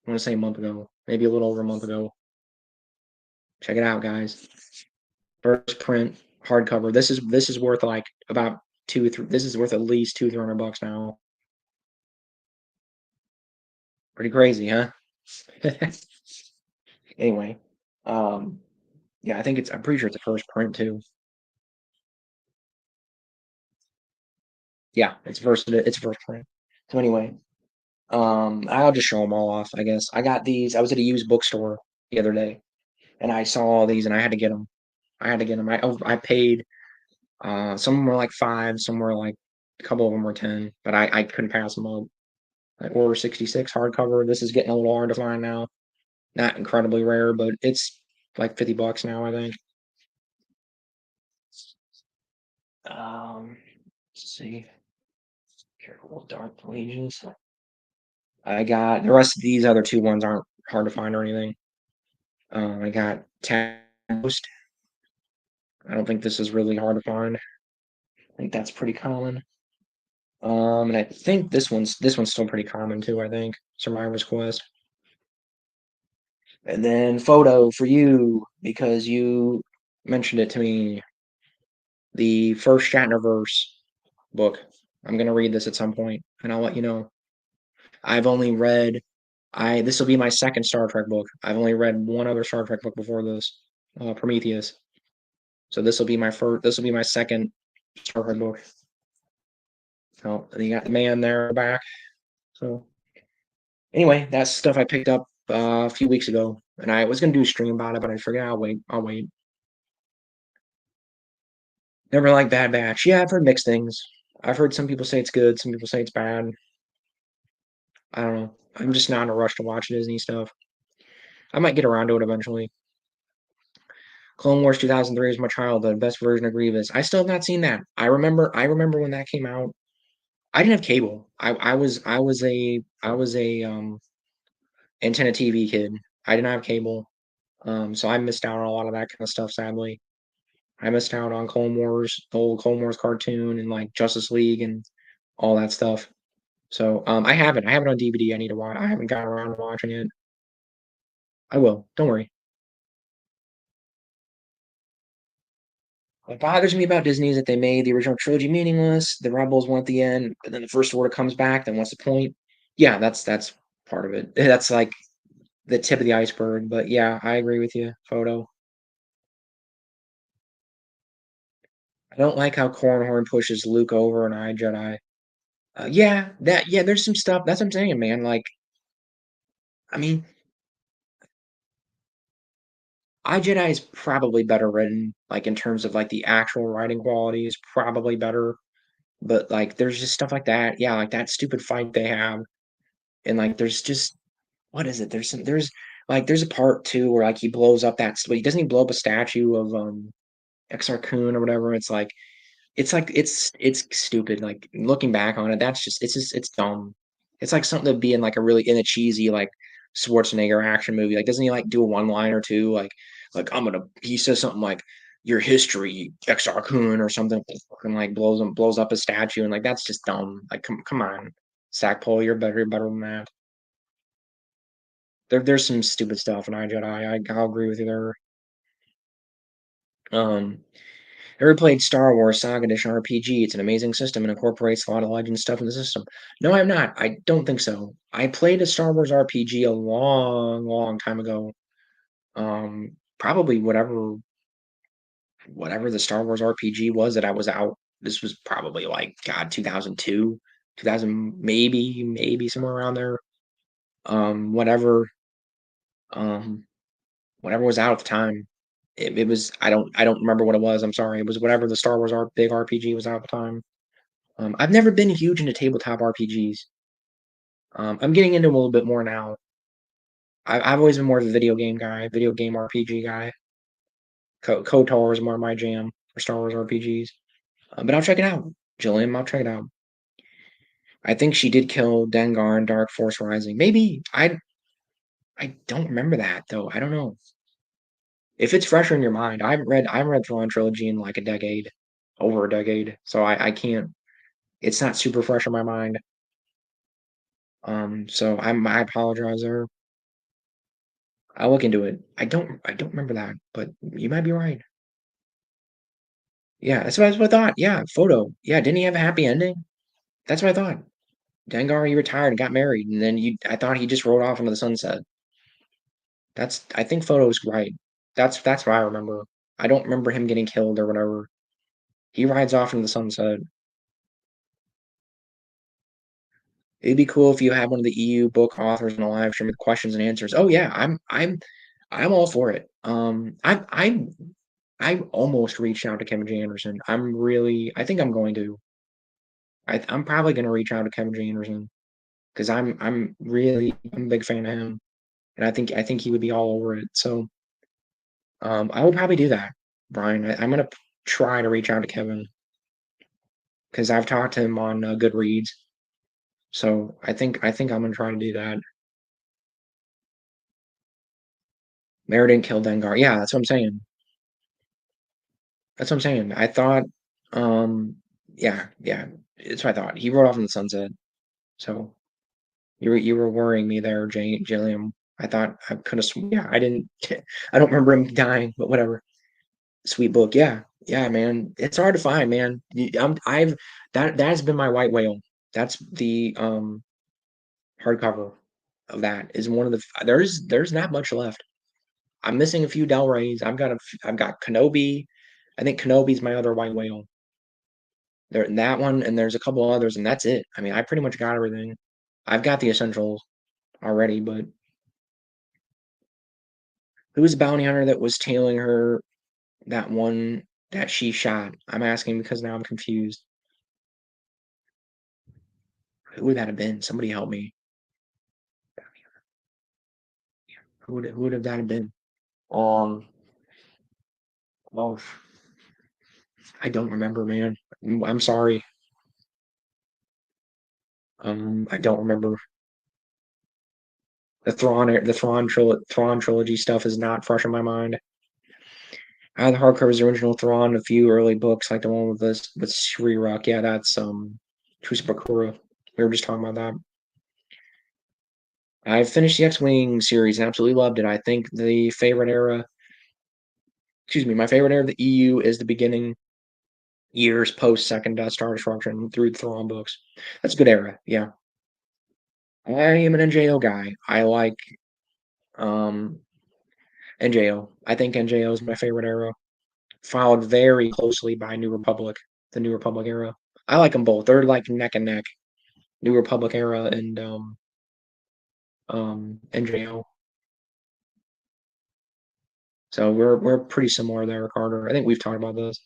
I want to say a month ago, maybe a little over a month ago. Check it out, guys. First print, hardcover. This is worth like about two, three. This is worth at least 200-300 bucks now. Pretty crazy, huh? Anyway, um, yeah, I'm pretty sure it's a first print too. Yeah, it's first print. So anyway, I'll just show them all off, I guess. I got these. I was at a used bookstore the other day, and I saw all these, and I had to get them. I had to get them. I paid. Some were like 5, some were like a couple of them were 10, but I couldn't pass them up. Like Order 66 hardcover. This is getting a little hard to find now. Not incredibly rare, but it's like $50 now, I think. Let's see. Careful, Dark Pages. I got the rest of these other two ones aren't hard to find or anything. I got Toast. I don't think this is really hard to find. I think that's pretty common. And I think this one's still pretty common too, I think. Survivor's Quest. And then Photo for you, because you mentioned it to me. The first Shatnerverse book. I'm gonna read this at some point, and I'll let you know. I've only read I this will be my second Star Trek book. I've only read one other Star Trek book before this, Prometheus. So this will be my first. This will be my second Star Trek book. So and you got the man there back. So anyway, that's stuff I picked up a few weeks ago, and I was gonna do a stream about it, but I figured I'll wait. I'll wait. Never like Bad Batch. Yeah, I've heard mixed things. I've heard some people say it's good, some people say it's bad. I don't know. I'm just not in a rush to watch Disney stuff. I might get around to it eventually. Clone Wars 2003 is my childhood. Best version of Grievous. I still have not seen that. I remember when that came out. I didn't have cable. I was a antenna TV kid. I didn't have cable. So I missed out on a lot of that kind of stuff, sadly. I missed out on Clone Wars, the old Clone Wars cartoon and like Justice League and all that stuff. So I haven't. I have it on DVD. I need to watch. I haven't gotten around to watching it. I will. Don't worry. What bothers me about Disney is that they made the original trilogy meaningless. The Rebels one at the end, but then the First Order comes back. Then what's the point? Yeah, that's part of it. That's like the tip of the iceberg. But yeah, I agree with you. Photo. I don't like how Cornhorn pushes Luke over an I Jedi. Yeah, there's some stuff. That's what I'm saying, man. Like, I mean, I Jedi is probably better written, like in terms of like the actual writing quality is probably better. But like, there's just stuff like that. Yeah, like that stupid fight they have, and like, there's just what is it? There's a part too where like he blows up that. But he doesn't he blow up a statue of Exar Kun or whatever? It's stupid. Like looking back on it, it's dumb. It's like something to be in like in a cheesy like Schwarzenegger action movie. Like doesn't he like do a one line or two like he says something like your history Exar Kun or something and like blows up a statue and like that's just dumb. Like come on, Stackpole, you're better than that. There's some stupid stuff in iJedi. I'll agree with you there. Um, Ever played Star Wars Saga Edition RPG? It's an amazing system and incorporates a lot of legend stuff in the system. No, I'm not. I don't think so. I played a Star Wars RPG a long, long time ago. Probably whatever the Star Wars RPG was that I was out. This was probably like God, 2002, 2000, maybe somewhere around there. Whatever, um, whatever was out at the time. It was I don't remember what it was. I'm sorry. It was whatever the Star Wars big RPG was out at the time. I've never been huge into tabletop RPGs. I'm getting into them a little bit more now. I've always been more of a video game guy, video game RPG guy. KOTOR is more my jam for Star Wars RPGs. But I'll check it out, Jillian. I'll check it out. I think she did kill Dengar in Dark Force Rising. Maybe I don't remember that though. I don't know if it's fresher in your mind. I haven't read Thrawn trilogy in like a decade, over a decade. So I can't. It's not super fresh in my mind. So I apologize there. I'll look into it. I don't remember that, but you might be right. Yeah, that's what I thought. Yeah, photo. Yeah, didn't he have a happy ending? That's what I thought. Dengar, he retired and got married, and then I thought he just rode off into the sunset. I think photo's right. That's what I remember. I don't remember him getting killed or whatever. He rides off into the sunset. It'd be cool if you had one of the EU book authors in a live stream with questions and answers. Oh yeah, I'm all for it. I almost reached out to Kevin J. Anderson. I think I'm going to. I'm probably going to reach out to Kevin J. Anderson because I'm a big fan of him, and I think he would be all over it. So I will probably do that, Brian. I'm gonna try to reach out to Kevin because I've talked to him on Goodreads. So I think I'm gonna try to do that. Mare didn't kill Dengar. Yeah, that's what I'm saying. That's what I'm saying. I thought, um, yeah, yeah, it's what I thought. He rode off in the sunset. So you were worrying me there, Jilliam. I thought I could have. Yeah, I didn't. I don't remember him dying, but whatever. Sweet book. Yeah, yeah, man. It's hard to find, man. I've that's been my white whale. That's the hardcover of that is one of the. There's not much left. I'm missing a few Del Reys. I've got Kenobi. I think Kenobi's my other white whale. There that one, and there's a couple others, and that's it. I mean, I pretty much got everything. I've got the essentials already, but who was the bounty hunter that was tailing her that one that she shot? I'm asking because now I'm confused. Who would that have been? Somebody help me. Who would have that have been? Um, oh, I don't remember, man. I'm sorry. I don't remember. Thrawn trilogy stuff is not fresh in my mind. I had the hardcovers, the original Thrawn, a few early books, like the one with Sri Rock. Yeah, that's Tusapakura. We were just talking about that. I finished the X-Wing series and absolutely loved it. I think my favorite era of the EU is the beginning years post Second Death Star Destruction through the Thrawn books. That's a good era. Yeah, I am an NJO guy. I like um NJO. I think NJO is my favorite era, followed very closely by New Republic, the New Republic era. I like them both. They're like neck and neck. New Republic era and NJO. So we're pretty similar there, Carter. I think we've talked about this.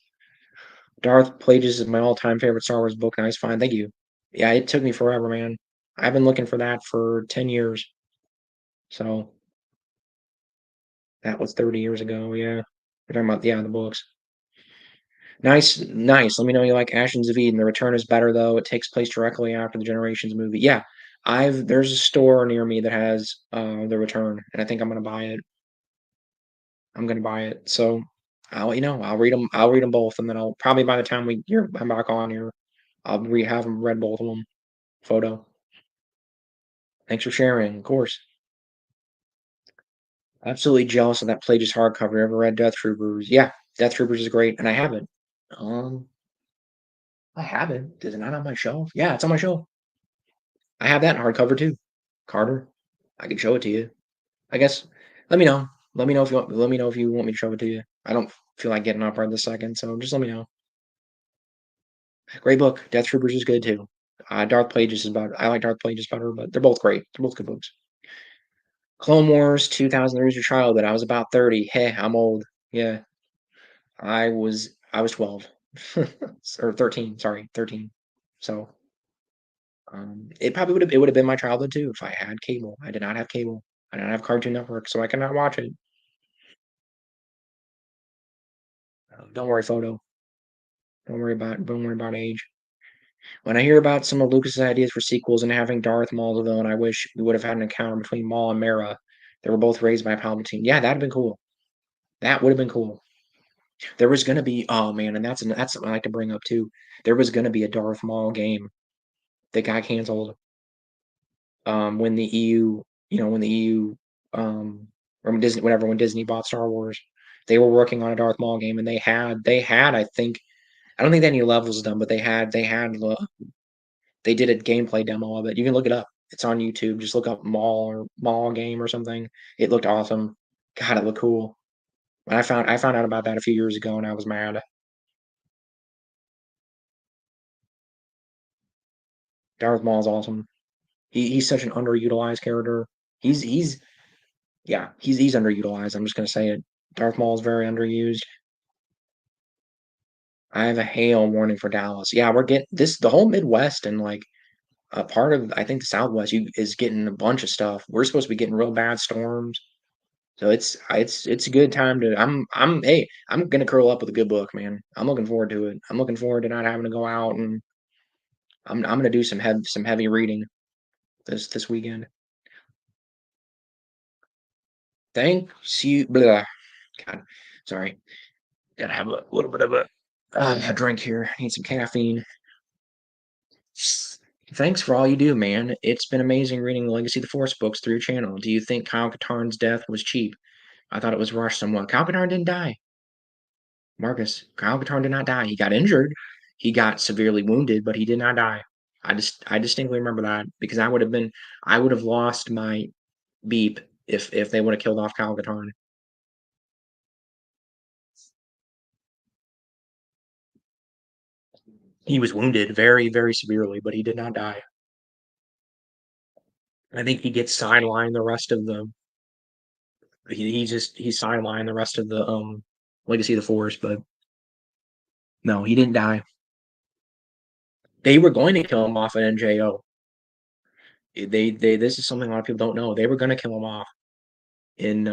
Darth Plagueis is my all-time favorite Star Wars book. Nice find. Thank you. Yeah, it took me forever, man. I've been looking for that for 10 years. So that was 30 years ago. Yeah. We're talking about, yeah, the books. Nice, nice. Let me know you like Ashes of Eden. The Return is better though. It takes place directly after the Generations movie. Yeah. There's a store near me that has The Return, and I think I'm gonna buy it. I'm gonna buy it. So I'll let you know. I'll read them. I'll read them both, and then I'll probably by the time I'm back on here, have them read both of them. Photo. Thanks for sharing. Of course. Absolutely jealous of that Plagueis hardcover. Ever read Death Troopers? Yeah, Death Troopers is great, and I have it. Um, I have it. Is it not on my shelf? Yeah, it's on my shelf. I have that in hardcover too. Carter, I can show it to you. I guess. Let me know. Let me know if you want. Let me know if you want me to show it to you. I don't feel like getting up right this second, so just let me know. Great book. Death Troopers is good too. Darth Plagueis is about. I like Darth Plagueis better, but they're both great. They're both good books. Clone Wars 2000. There was your child, but I was about 30. Hey, I'm old. Yeah, I was 12 or 13. Sorry, 13. So it would have been my childhood too if I had cable. I did not have cable. I did not have Cartoon Network, so I could not watch it. Don't worry, photo. Don't worry about age. When I hear about some of Lucas's ideas for sequels and having Darth Maul the villain, I wish we would have had an encounter between Maul and Mara. They were both raised by Palpatine. Yeah, that'd have been cool. That would have been cool. There was gonna be oh man, and that's something I like to bring up too. There was gonna be a Darth Maul game that got canceled. When the EU, when the EU, or when Disney bought Star Wars, they were working on a Darth Maul game, and they had I think I don't think they had any levels done, but they did a gameplay demo of it. You can look it up. It's on YouTube. Just look up Maul or Maul game or something. It looked awesome. God, it looked cool. I found out about that a few years ago, and I was mad. Darth Maul's awesome. He's such an underutilized character. He's yeah, he's underutilized. I'm just gonna say it. Darth Maul is very underused. I have a hail warning for Dallas. Yeah, we're getting this. The whole Midwest and like a part of I think the Southwest is getting a bunch of stuff. We're supposed to be getting real bad storms. So it's a good time to hey, I'm gonna curl up with a good book, man. I'm looking forward to it. I'm looking forward to not having to go out and I'm gonna do some heavy reading this weekend. Thanks you blah. God, sorry. Gotta have a little bit of a drink here. Need some caffeine. Thanks for all you do, man. It's been amazing reading the Legacy of the Force books through your channel. Do you think Kyle Katarn's death was cheap? I thought it was rushed somewhat. Kyle Katarn didn't die. Marcus, Kyle Katarn did not die. He got injured. He got severely wounded, but he did not die. I distinctly remember that because I would have lost my beep if they would have killed off Kyle Katarn. He was wounded very, very severely, but he did not die. I think he gets sidelined the rest of the he's sidelined the rest of the Legacy of the Force, but no, he didn't die. They were going to kill him off at NJO. They this is something a lot of people don't know. They were going to kill him off in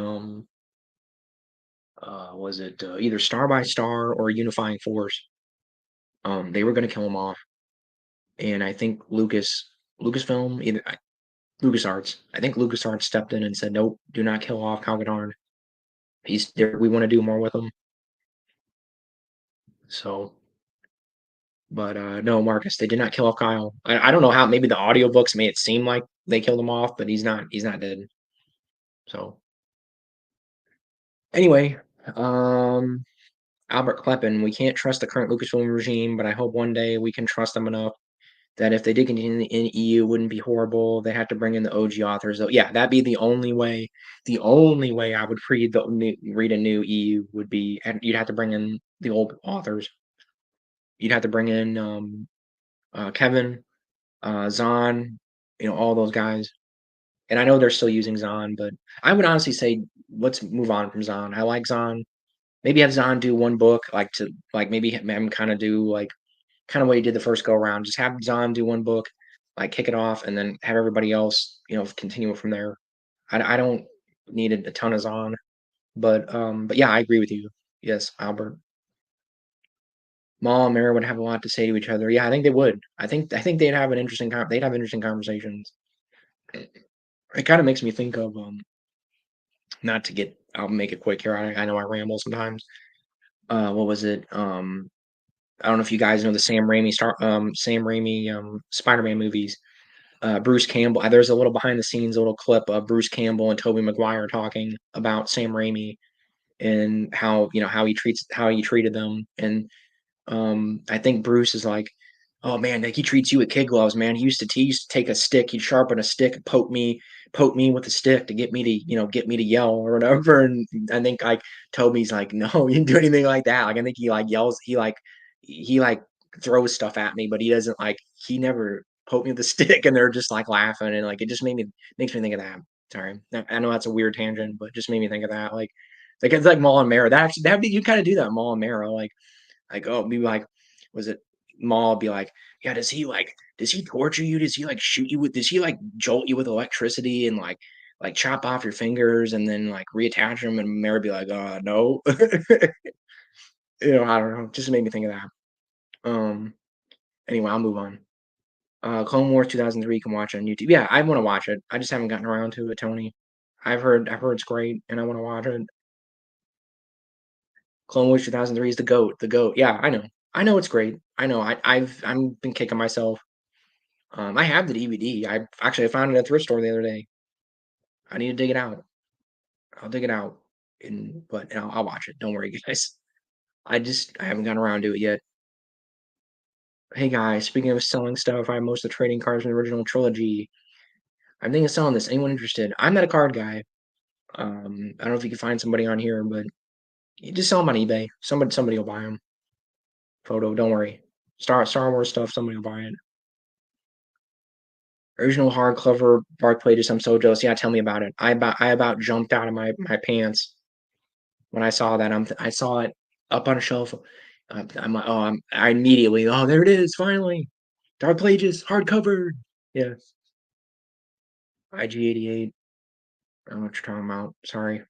was it either Star by Star or Unifying Force. They were going to kill him off, and I think Lucasfilm either LucasArts. I think LucasArts stepped in and said, "Nope, do not kill off Kyle Katarn. He's there. We want to do more with him." So, but no, Marcus, they did not kill off Kyle. I don't know how. Maybe the audiobooks made it seem like they killed him off, but he's not. He's not dead. So anyway, um, Albert Kleppen, we can't trust the current Lucasfilm regime, but I hope one day we can trust them enough that if they did continue in the EU, it wouldn't be horrible. They have to bring in the OG authors, though. Yeah, that'd be the only way. The only way I would read a new EU would be, and you'd have to bring in the old authors. You'd have to bring in Kevin, Zahn, all those guys. And I know they're still using Zahn, but I would honestly say let's move on from Zahn. I like Zahn. Maybe have Zahn do one book, like maybe have him kind of do like kind of what he did the first go around. Just have Zahn do one book, like kick it off, and then have everybody else, continue from there. I don't need a ton of Zahn, but yeah, I agree with you. Yes, Albert. Maul and Mary would have a lot to say to each other. Yeah, I think they would. I think they'd have interesting conversations. It kind of makes me think of not to get I'll make it quick here. I know I ramble sometimes. What was it? I don't know if you guys know the Sam Raimi Spider-Man movies. Bruce Campbell. There's a little behind the scenes little clip of Bruce Campbell and Tobey Maguire talking about Sam Raimi and how he treated them. And I think Bruce is like, oh man, like he treats you with kid gloves, man. He used to take a stick, he'd sharpen a stick, and poke me with a stick to get me to, get me to yell or whatever. And I think like Toby's like, no, you didn't do anything like that. Like I think he like yells, he throws stuff at me, but he doesn't like he never poked me with a stick, and they're just like laughing, and like it just makes me think of that. Sorry, I know that's a weird tangent, but just made me think of that. Like it's like Maul and Mara. That you kind of do that, Maul and Mara. Like, oh, maybe like, was it Maul be like, yeah, does he torture you? Does he like shoot you with, does he like jolt you with electricity and like chop off your fingers and then like reattach them? And Mary be like, no. I don't know. Just made me think of that. Um, anyway, I'll move on. Clone Wars 2003 you can watch on YouTube. Yeah, I want to watch it. I just haven't gotten around to it, Tony. I've heard it's great and I want to watch it. Clone Wars 2003 is the goat. The goat. Yeah, I know. I know it's great. I know. I've been kicking myself. I have the DVD. I found it at a thrift store the other day. I need to dig it out. I'll dig it out, but I'll watch it. Don't worry, guys. I haven't gotten around to it yet. Hey guys, speaking of selling stuff, I have most of the trading cards in the original trilogy. I'm thinking of selling this. Anyone interested? I'm not a card guy. I don't know if you can find somebody on here, but you just sell them on eBay. Somebody will buy them. Photo, don't worry. Star Wars stuff, somebody will buy it. Original hardcover Dark Pages. I'm so jealous. Yeah, tell me about it. I about jumped out of my pants when I saw that. I saw it up on a shelf. I'm like, oh, I immediately, oh, there it is, finally. Dark Pages, hardcover. Yeah. IG88. I don't know what you're talking about. Sorry.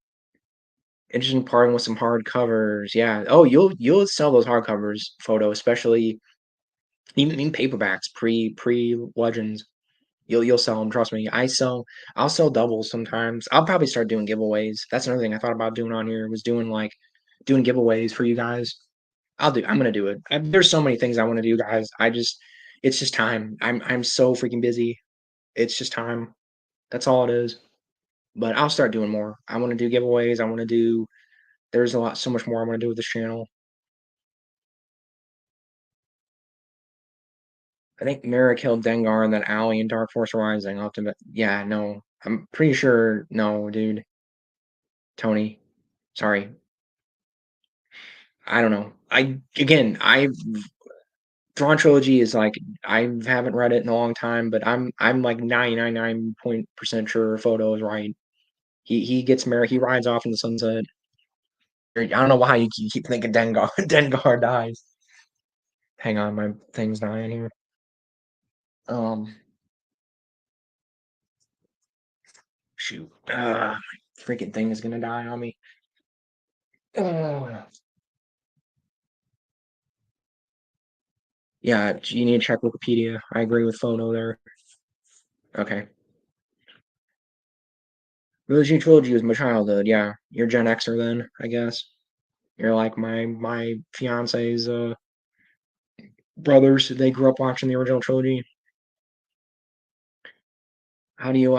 Interesting parting with some hardcovers. Yeah. Oh, you'll sell those hardcovers photo, especially even paperbacks, pre Legends. You'll sell them. Trust me. I'll sell doubles sometimes. I'll probably start doing giveaways. That's another thing I thought about doing on here was doing giveaways for you guys. I'm gonna do it. There's so many things I want to do, guys. It's just time. I'm so freaking busy. It's just time. That's all it is. But I'll start doing more. I want to do giveaways. I want to do. There's so much more I want to do with this channel. I think Mara killed Dengar and then Allie in Dark Force Rising. Ultimate. Yeah, no. I'm pretty sure. No, dude. Tony. Sorry. I don't know. I Thrawn trilogy is like I haven't read it in a long time, but I'm like 99.9% sure Photo is right. He gets married. He rides off in the sunset. I don't know why you keep thinking Dengar Dengar dies. Hang on, my thing's dying here. Um, shoot. My freaking thing is gonna die on me. Uh, yeah, you need to check Wikipedia. I agree with Photo there. Okay. Trilogy Trilogy was my childhood. Yeah, you're Gen Xer then, I guess. You're like my fiance's brothers. They grew up watching the original trilogy. How do you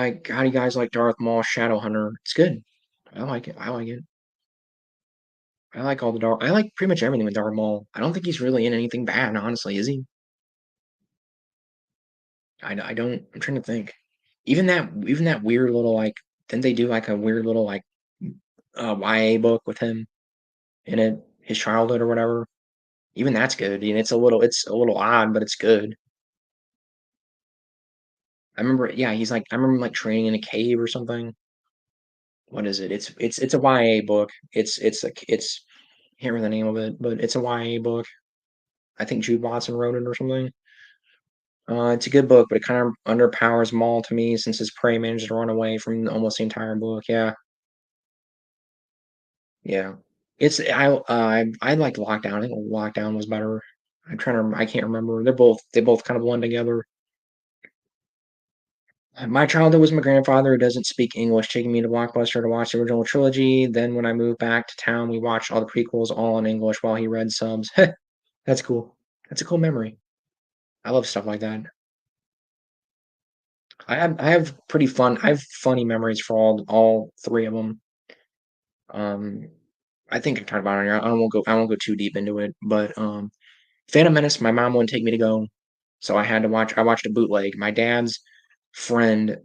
guys like Darth Maul Shadowhunter? It's good. I like it. I like it. I like all the Darth. I like pretty much everything with Darth Maul. I don't think he's really in anything bad, honestly, is he? I don't. I'm trying to think. Even that weird little like. Didn't they do like a weird little like YA book with him in it, his childhood or whatever? Even that's good. And it's a little odd, but it's good. I remember. Yeah, I remember like training in a cave or something. What is it? It's a YA book. It's I can't remember the name of it, but it's a YA book. I think Jude Watson wrote it or something. It's a good book, but it kind of underpowers Maul to me since his prey manages to run away from almost the entire book. Yeah, yeah. I like Lockdown. I think Lockdown was better. I can't remember. They both kind of blend together. My childhood was my grandfather who doesn't speak English, taking me to Blockbuster to watch the original trilogy. Then when I moved back to town, we watched all the prequels all in English while he read subs. That's cool. That's a cool memory. I love stuff like that. I have funny memories for all three of them. Um, I think I talked about it on here. I won't go too deep into it, but Phantom Menace, my mom wouldn't take me to go, so I watched a bootleg. My dad's friend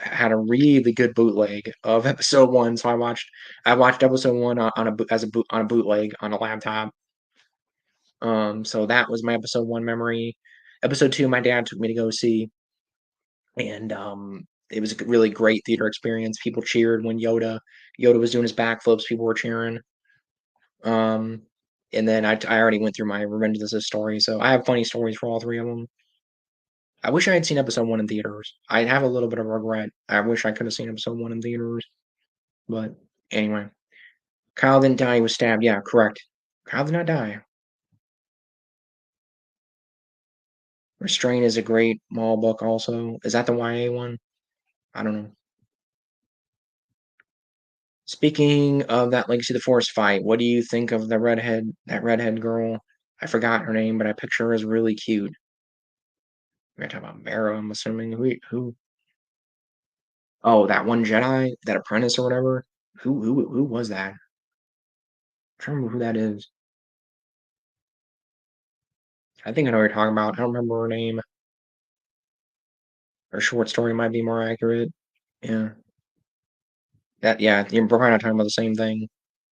had a really good bootleg of episode one, so I watched episode one on a bootleg on a laptop. So that was my episode one memory. Episode two, my dad took me to go see, and it was a really great theater experience. People cheered when Yoda was doing his backflips. People were cheering. Um, and then I already went through my Revenge of the Sith story, so I have funny stories for all three of them. I wish I had seen episode one in theaters. I have a little bit of regret. I wish I could have seen episode one in theaters. But anyway, Kyle didn't die. He was stabbed. Yeah, correct. Kyle did not die. Restraint is a great Maul book. Also, is that the YA one? I don't know. Speaking of that Legacy of the Force fight, what do you think of that redhead girl? I forgot her name, but I picture her as really cute. We're gonna talk about Mara, I'm assuming. Who? Oh, that one Jedi, that apprentice or whatever. Who was that? I'm trying to remember who that is. I think I know what you're talking about. I don't remember her name. Her short story might be more accurate. Yeah. Yeah, you're probably not talking about the same thing.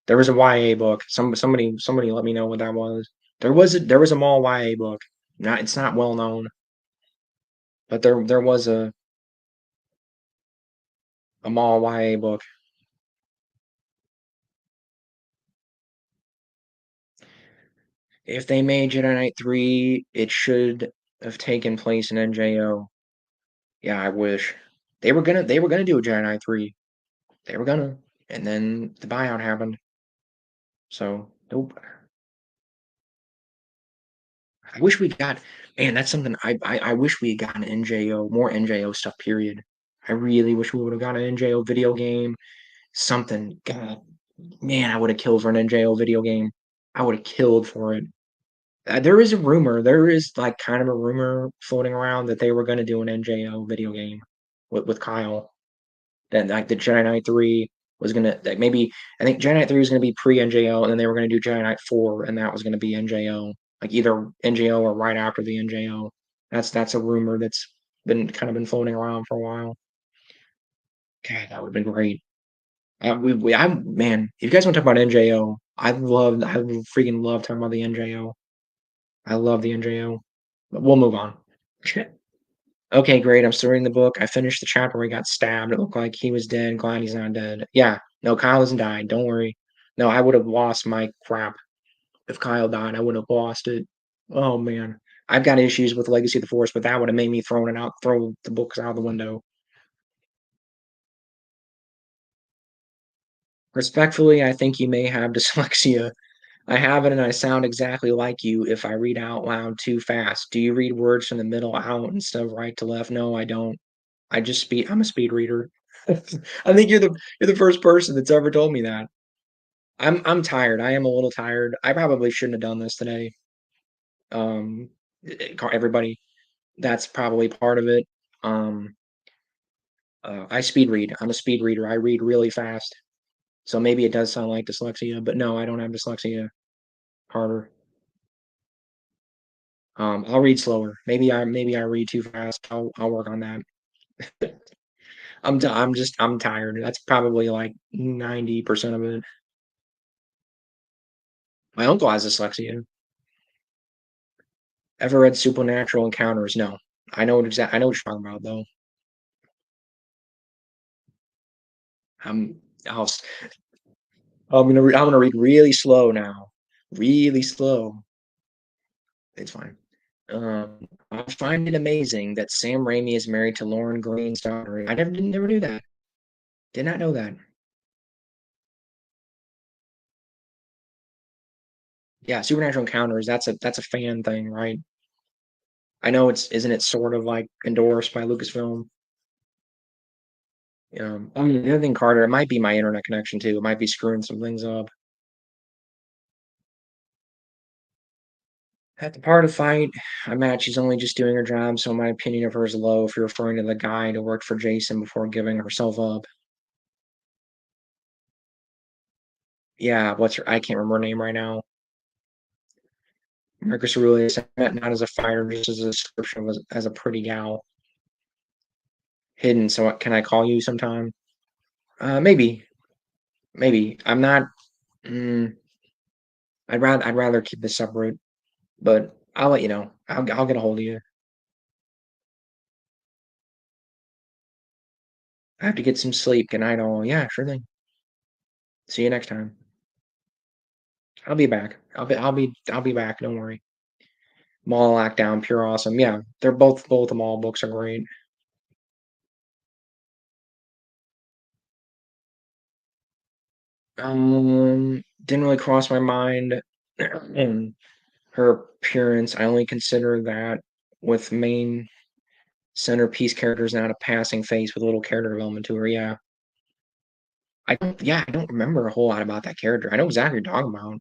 There was a YA book. Somebody let me know what that was. There was a Maul YA book. Not It's not well known. But there was a Maul YA book. If they made Jedi Knight 3, it should have taken place in NJO. Yeah, I wish. They were gonna do a Jedi Knight 3. They were gonna. And then the buyout happened. So nope. I wish we got man, that's something I wish we had gotten NJO, more NJO stuff, period. I really wish we would have got an NJO video game. Something. God, man, I would have killed for an NJO video game. I would have killed for it. There is a rumor. There is like kind of a rumor floating around that they were going to do an NJO video game with Kyle. That like the Jedi Knight 3 was gonna like maybe I think Jedi Knight 3 was gonna be pre NJO and then they were gonna do Jedi Knight 4 and that was gonna be NJO. Like either NJO or right after the NJO. That's a rumor that's been floating around for a while. God, that would have been great. I man, if you guys want to talk about NJO, I freaking love talking about the NJO. I love the NJO. But we'll move on. Okay, great. I'm still reading the book. I finished the chapter where he got stabbed. It looked like he was dead. Glad he's not dead. Yeah, no, Kyle hasn't died. Don't worry. No, I would have lost my crap if Kyle died. I would have lost it. Oh man, I've got issues with Legacy of the Force, but that would have made me throw the books out the window. Respectfully, I think you may have dyslexia. I have it and I sound exactly like you if I read out loud too fast. Do you read words from the middle out instead of right to left? No, I don't. I'm a speed reader. I think you're the first person that's ever told me that. I'm tired. I am a little tired. I probably shouldn't have done this today. Um, everybody, that's probably part of it. Um, I speed read. I'm a speed reader. I read really fast. So maybe it does sound like dyslexia, but no, I don't have dyslexia. Harder. I'll read slower. Maybe I read too fast. I'll work on that. I'm tired. That's probably like 90% of it. My uncle has dyslexia. Ever read Supernatural Encounters? No. I know what you're talking about though. I'm I'll s- I'm gonna read really slow now. Really slow. It's fine. I find it amazing that Sam Raimi is married to Lauren Green's daughter. I never knew that. Did not know that. Yeah, Supernatural Encounters, that's a fan thing, right? I know it's isn't it sort of like endorsed by Lucasfilm? I mean, the other thing, Carter, it might be my internet connection too. It might be screwing some things up. At the part of the fight, I'm mad she's only just doing her job, so my opinion of her is low if you're referring to the guy who worked for Jason before giving herself up. Yeah, what's her? I can't remember her name right now. Marcus Aurelius, I meant not as a fighter, just as a description of as a pretty gal. Hidden, so can I call you sometime? Maybe, maybe. I'm not. Mm, I'd rather keep this separate, but I'll let you know. I'll get a hold of you. I have to get some sleep. Good night, all. Yeah, sure thing. See you next time. I'll be back. I'll be back. Don't worry. Maul Lockdown, pure awesome. Yeah, they're both the Maul books are great. Didn't really cross my mind. And her appearance, I only consider that with main centerpiece characters not a passing face with a little character development to her. Yeah. I don't remember a whole lot about that character. I know exactly what you're talking about.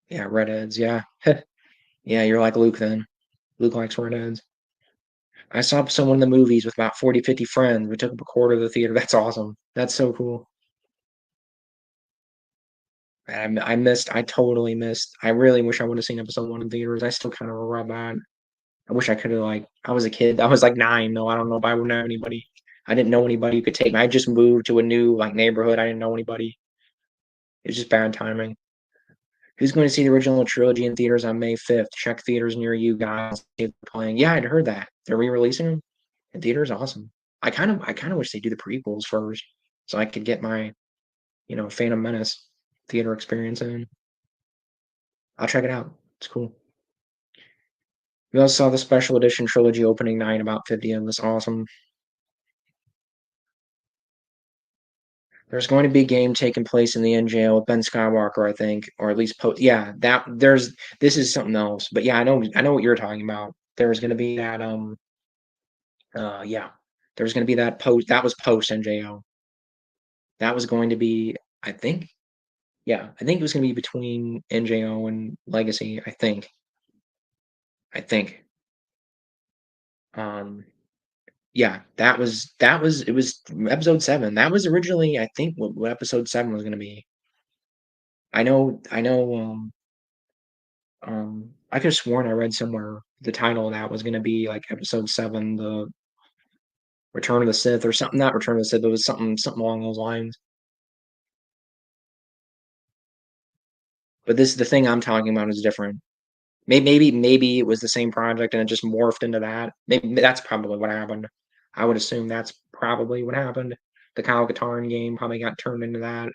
Yeah, redheads, yeah. Yeah, you're like Luke then. Luke likes redheads. I saw someone in the movies with about 40, 50 friends. We took up a quarter of the theater. That's awesome. That's so cool. I totally missed. I really wish I would have seen episode one in theaters. I still kind of regret that. I wish I could have like. I was a kid. I was like 9 though. I don't know if I would know anybody. I didn't know anybody who could take me. I just moved to a new like neighborhood. I didn't know anybody. It's just bad timing. Who's going to see the original trilogy in theaters on May 5th? Check theaters near you guys. See if they're playing. Yeah, I'd heard that. They're re-releasing them in theaters. Awesome. I kind of wish they do the prequels first, so I could get my, Phantom Menace theater experience in. I'll check it out. It's cool. We also saw the special edition trilogy opening night, about 50 of us. Awesome. There's going to be a game taking place in the NJL with Ben Skywalker, I think, or at least post. Yeah, this is something else. But yeah, I know what you're talking about. There's going to be that yeah, there's going to be that post. That was post NJO. That was going to be, I think, yeah, I think it was going to be between NJO and Legacy. I think. Um, yeah, that was it was episode 7. That was originally, I think, what episode 7 was going to be. I know. I could have sworn I read somewhere the title of that was going to be like episode 7, the Return of the Sith or something. Not Return of the Sith. It was something along those lines. But the thing I'm talking about is different. Maybe it was the same project and it just morphed into that. Maybe that's probably what happened. I would assume that's probably what happened. The Kyle Katarn game probably got turned into that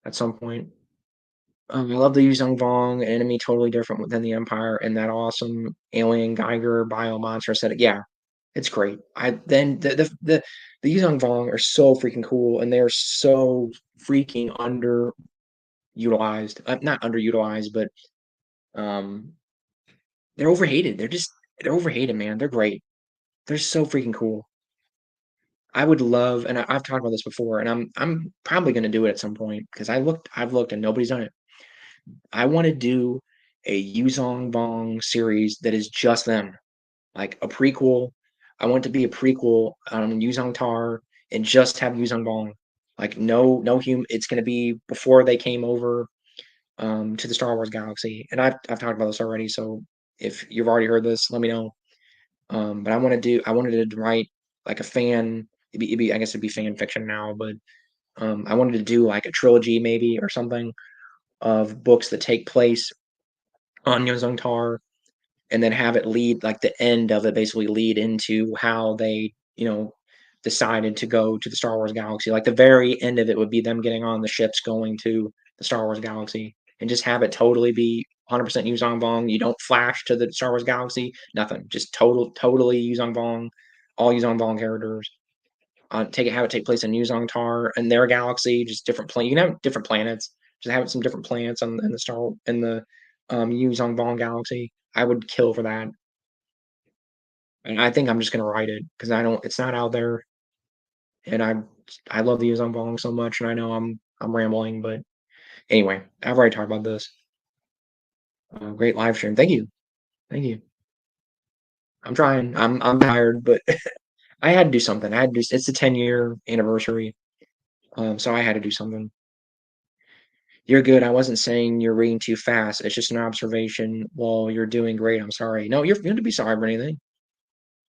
at some point. I love the Yuzong Vong enemy, totally different than the Empire, and that awesome alien Geiger bio monster aesthetic. Yeah, it's great. I then the Yuzong Vong are so freaking cool, and they are so freaking underutilized. Not underutilized, but um, they're overhated. They're overhated, man. They're great. They're so freaking cool. I would love, and I've talked about this before, and I'm probably going to do it at some point because I've looked, and nobody's done it. I want to do a Yuzong Vong series that is just them, like a prequel. I want it to be a prequel on Yuzong Tar and just have Yuzong Vong. Like no human. It's going to be before they came over to the Star Wars galaxy. And I've talked about this already. So if you've already heard this, let me know. But I wanted to write like a fan. I guess it'd be fan fiction now, but I wanted to do like a trilogy maybe or something of books that take place on Yuzong Tar and then have it lead like the end of it basically lead into how they decided to go to the Star Wars galaxy. Like the very end of it would be them getting on the ships going to the Star Wars galaxy, and just have it totally be 100% Yuzong Vong. You don't flash to the Star Wars galaxy, nothing, just totally Yuzong Vong, all Yuzong Vong characters. Have it take place in Yuzong Tar and their galaxy, just different You can have different planets. Just have some different planets on in the Yuzong Vong galaxy. I would kill for that. And I think I'm just gonna write it because I don't. It's not out there, and I love the Yuzong Vong so much, and I know I'm rambling, but anyway, I've already talked about this. Great live stream. Thank you. Thank you. I'm trying. I'm tired, but I had to do something. I had to do. It's the 10-year anniversary, so I had to do something. You're good. I wasn't saying you're reading too fast. It's just an observation. Well, you're doing great. I'm sorry. No, you're going to be sorry for anything.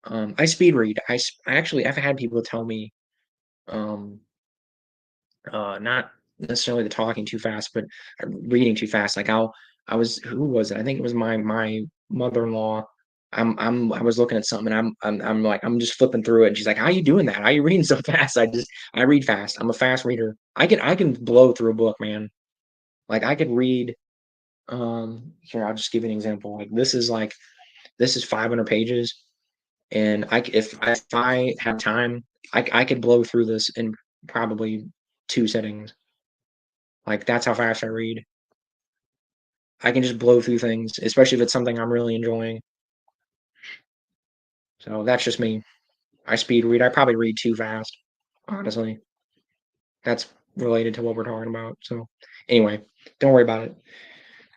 I speed read. Actually, I've had people tell me, um, not necessarily the talking too fast, but reading too fast. Like who was it? I think it was my mother-in-law. I was looking at something and I'm like, I'm just flipping through it. And she's like, how are you doing that? How are you reading so fast? I read fast. I'm a fast reader. I can blow through a book, man. Like I could read, here, I'll just give you an example. This is 500 pages. And if I have time, I could blow through this in probably 2 settings. Like that's how fast I read. I can just blow through things, especially if it's something I'm really enjoying. So that's just me. I speed read. I probably read too fast, honestly. That's related to what we're talking about. So anyway, don't worry about it.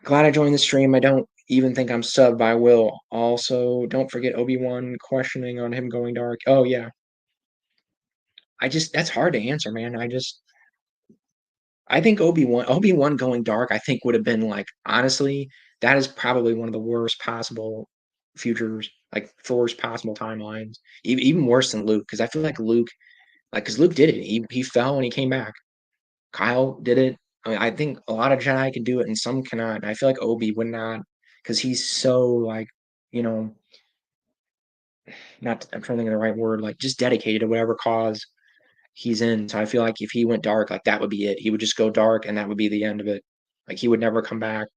Glad I joined the stream. I don't even think I'm subbed by Will. Also, don't forget Obi-Wan questioning on him going dark. Oh yeah. That's hard to answer, man. I think Obi-Wan going dark, I think would have been like, honestly, that is probably one of the worst possible futures, like worst possible timelines. Even worse than Luke, because I feel like Luke, because Luke did it. He fell and he came back. Kyle did it. I mean, I think a lot of Jedi can do it and some cannot. And I feel like Obi would not, because he's so like, you know, not I'm trying to think of the right word, like just dedicated to whatever cause he's in. So I feel like if he went dark, like that would be it. He would just go dark and that would be the end of it. Like he would never come back.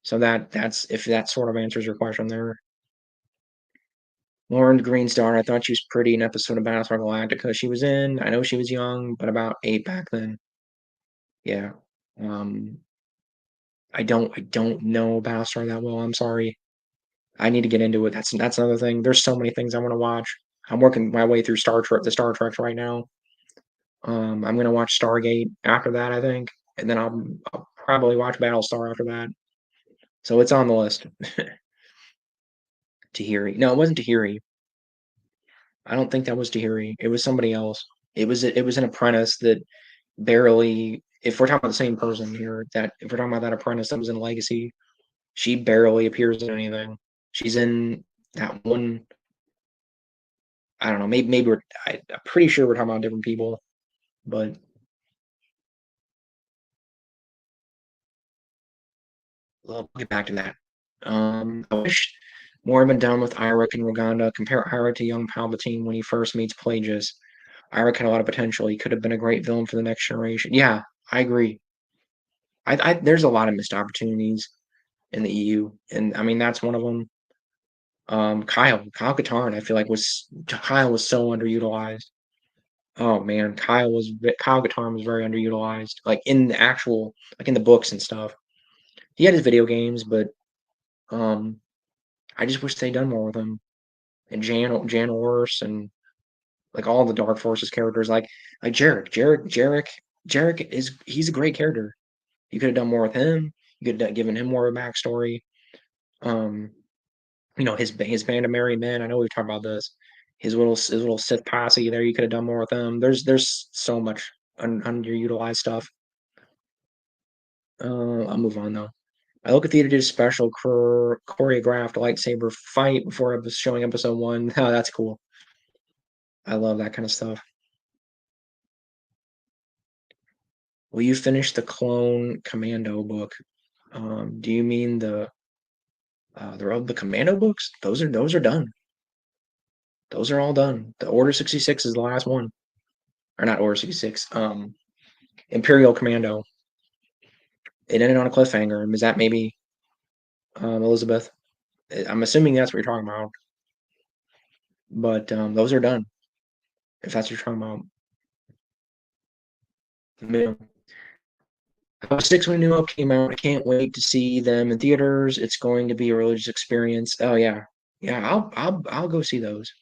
So that's if that sort of answers your question there. Lauren Greenstar, I thought she was pretty in episode of Battlestar Galactica she was in. I know she was young, but about 8 back then. Yeah. Um, I don't know Battlestar that well. I'm sorry. I need to get into it. That's another thing. There's so many things I want to watch. I'm working my way through the Star Treks right now. I'm gonna watch Stargate after that, I think, and then I'll probably watch Battlestar after that. So it's on the list. Tahiri. No, it wasn't Tahiri. I don't think that was Tahiri. It was somebody else. It was an apprentice that barely. If we're talking about the same person here, that if we're talking about that apprentice that was in Legacy, she barely appears in anything. She's in that one. I don't know. Maybe I'm pretty sure we're talking about different people, but we'll get back to that. I wish more had been done with Irik and Raganda. Compare Irik to young Palpatine when he first meets Plagueis. Irik had a lot of potential. He could have been a great villain for the next generation. Yeah, I agree. There's a lot of missed opportunities in the EU, and I mean that's one of them. Kyle Katarn, I feel like Kyle was so underutilized. Oh man, Kyle Katarn was very underutilized, like in the actual, like in the books and stuff. He had his video games, but um, I just wish they'd done more with him and Jan Ors and like all the Dark Forces characters, like Jarek is he's a great character. You could have done more with him. You could have given him more of a backstory. Um, his band of merry men. I know we've talked about this. His little Sith posse there. You could have done more with them. There's so much underutilized stuff. I'll move on though. I look at theater did a special choreographed lightsaber fight before showing episode one. Oh, that's cool. I love that kind of stuff. Will you finish the Clone Commando book? Do you mean the Commando books? Those are done. Those are all done. The Order 66 is the last one, or not Order 66. Imperial Commando. It ended on a cliffhanger. Is that maybe Elizabeth? I'm assuming that's what you're talking about. But those are done. If that's what you're talking about. Yeah. I was six when New Hope came out. I can't wait to see them in theaters. It's going to be a religious experience. Oh yeah, yeah. I'll go see those.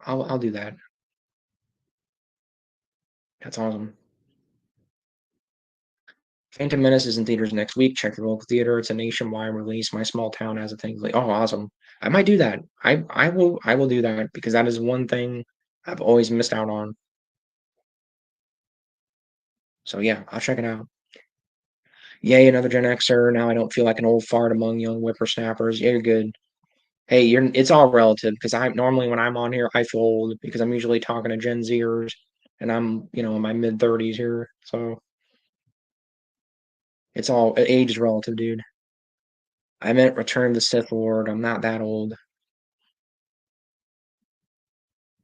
I'll do that. That's awesome. Phantom Menace is in theaters next week. Check your local theater. It's a nationwide release. My small town has a thing. Like, oh, awesome! I might do that. I will do that because that is one thing I've always missed out on. So yeah, I'll check it out. Yay, another Gen Xer. Now I don't feel like an old fart among young whippersnappers. Yeah, you're good. Hey, it's all relative because I normally when I'm on here I feel old because I'm usually talking to Gen Zers and I'm in my mid 30s here. So it's all age is relative, dude. I meant Return of the Sith Lord. I'm not that old.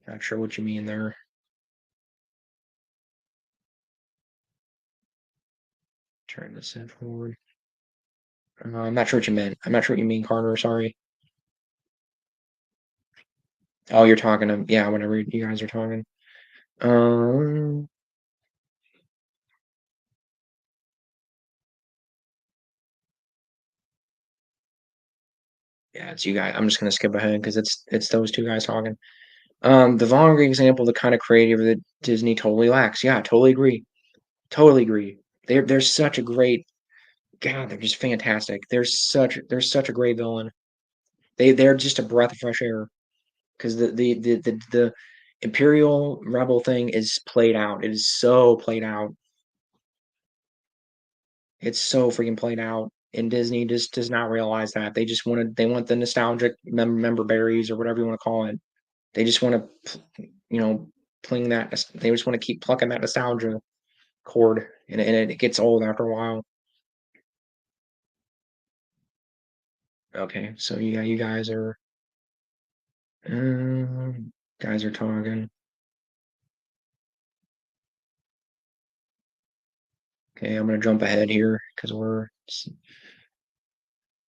Not sure what you mean there. Return of the Sith Lord. I'm not sure what you meant. I'm not sure what you mean, Carter. Sorry. Oh, you're talking to yeah, whatever you guys are talking. Um, yeah, it's you guys. I'm just gonna skip ahead because it's those two guys talking. The Von example, the kind of creative that Disney totally lacks. Yeah, totally agree. Totally agree. They're such a great God. They're just fantastic. They're such a great villain. They're just a breath of fresh air because the Imperial Rebel thing is played out. It is so played out. It's so freaking played out. And Disney just does not realize that. They want the nostalgic member berries or whatever you want to call it. They just want to, you know, playing that. They just want to keep plucking that nostalgia cord. and it gets old after a while. Okay, so yeah, um, guys are talking. Okay, I'm gonna jump ahead here because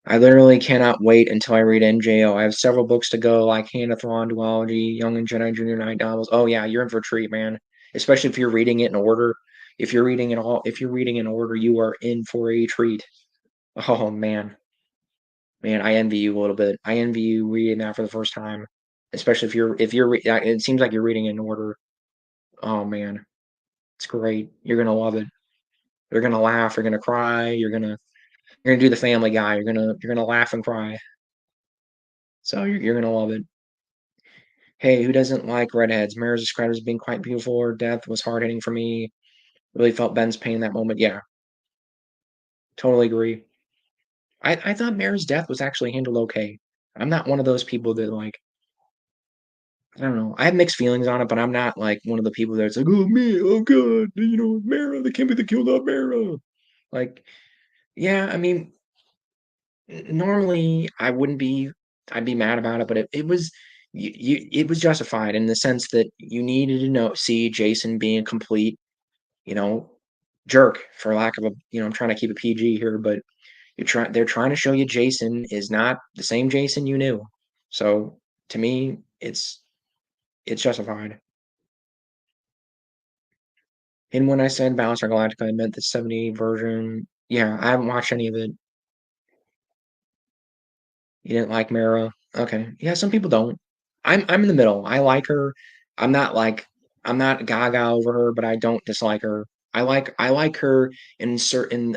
I literally cannot wait until I read NJO. I have several books to go, like Hand of Thrawn duology, Young and Jedi Junior Knight novels. Oh yeah, you're in for a treat, man. Especially if you're reading it in order. If you're reading in order, you are in for a treat. Oh man, I envy you a little bit. I envy you reading that for the first time, especially it seems like you're reading in order. Oh man, it's great. You're gonna love it. You're gonna laugh. You're gonna cry. You're gonna do the Family Guy. You're gonna laugh and cry. So you're gonna love it. Hey, who doesn't like redheads? Mara's described as being quite beautiful. Her death was hard hitting for me. Really felt Ben's pain in that moment. Yeah, totally agree. I thought Mara's death was actually handled okay. I'm not one of those people that like I don't know. I have mixed feelings on it, but I'm not like one of the people that's like, oh me, oh god, Mara, they can't be the killed off Mara. Like, yeah, I mean, normally I'd be mad about it, but it was it was justified in the sense that you needed to see Jason being a complete, you know, jerk for lack of I'm trying to keep it PG here, but they're trying to show you Jason is not the same Jason you knew. So to me, it's justified. And when I said Battlestar Galactica, I meant the 70 version. Yeah, I haven't watched any of it. You didn't like Mara? Okay. Yeah, some people don't. I'm in the middle. I like her. I'm not like I'm not gaga over her, but I don't dislike her. I like her in certain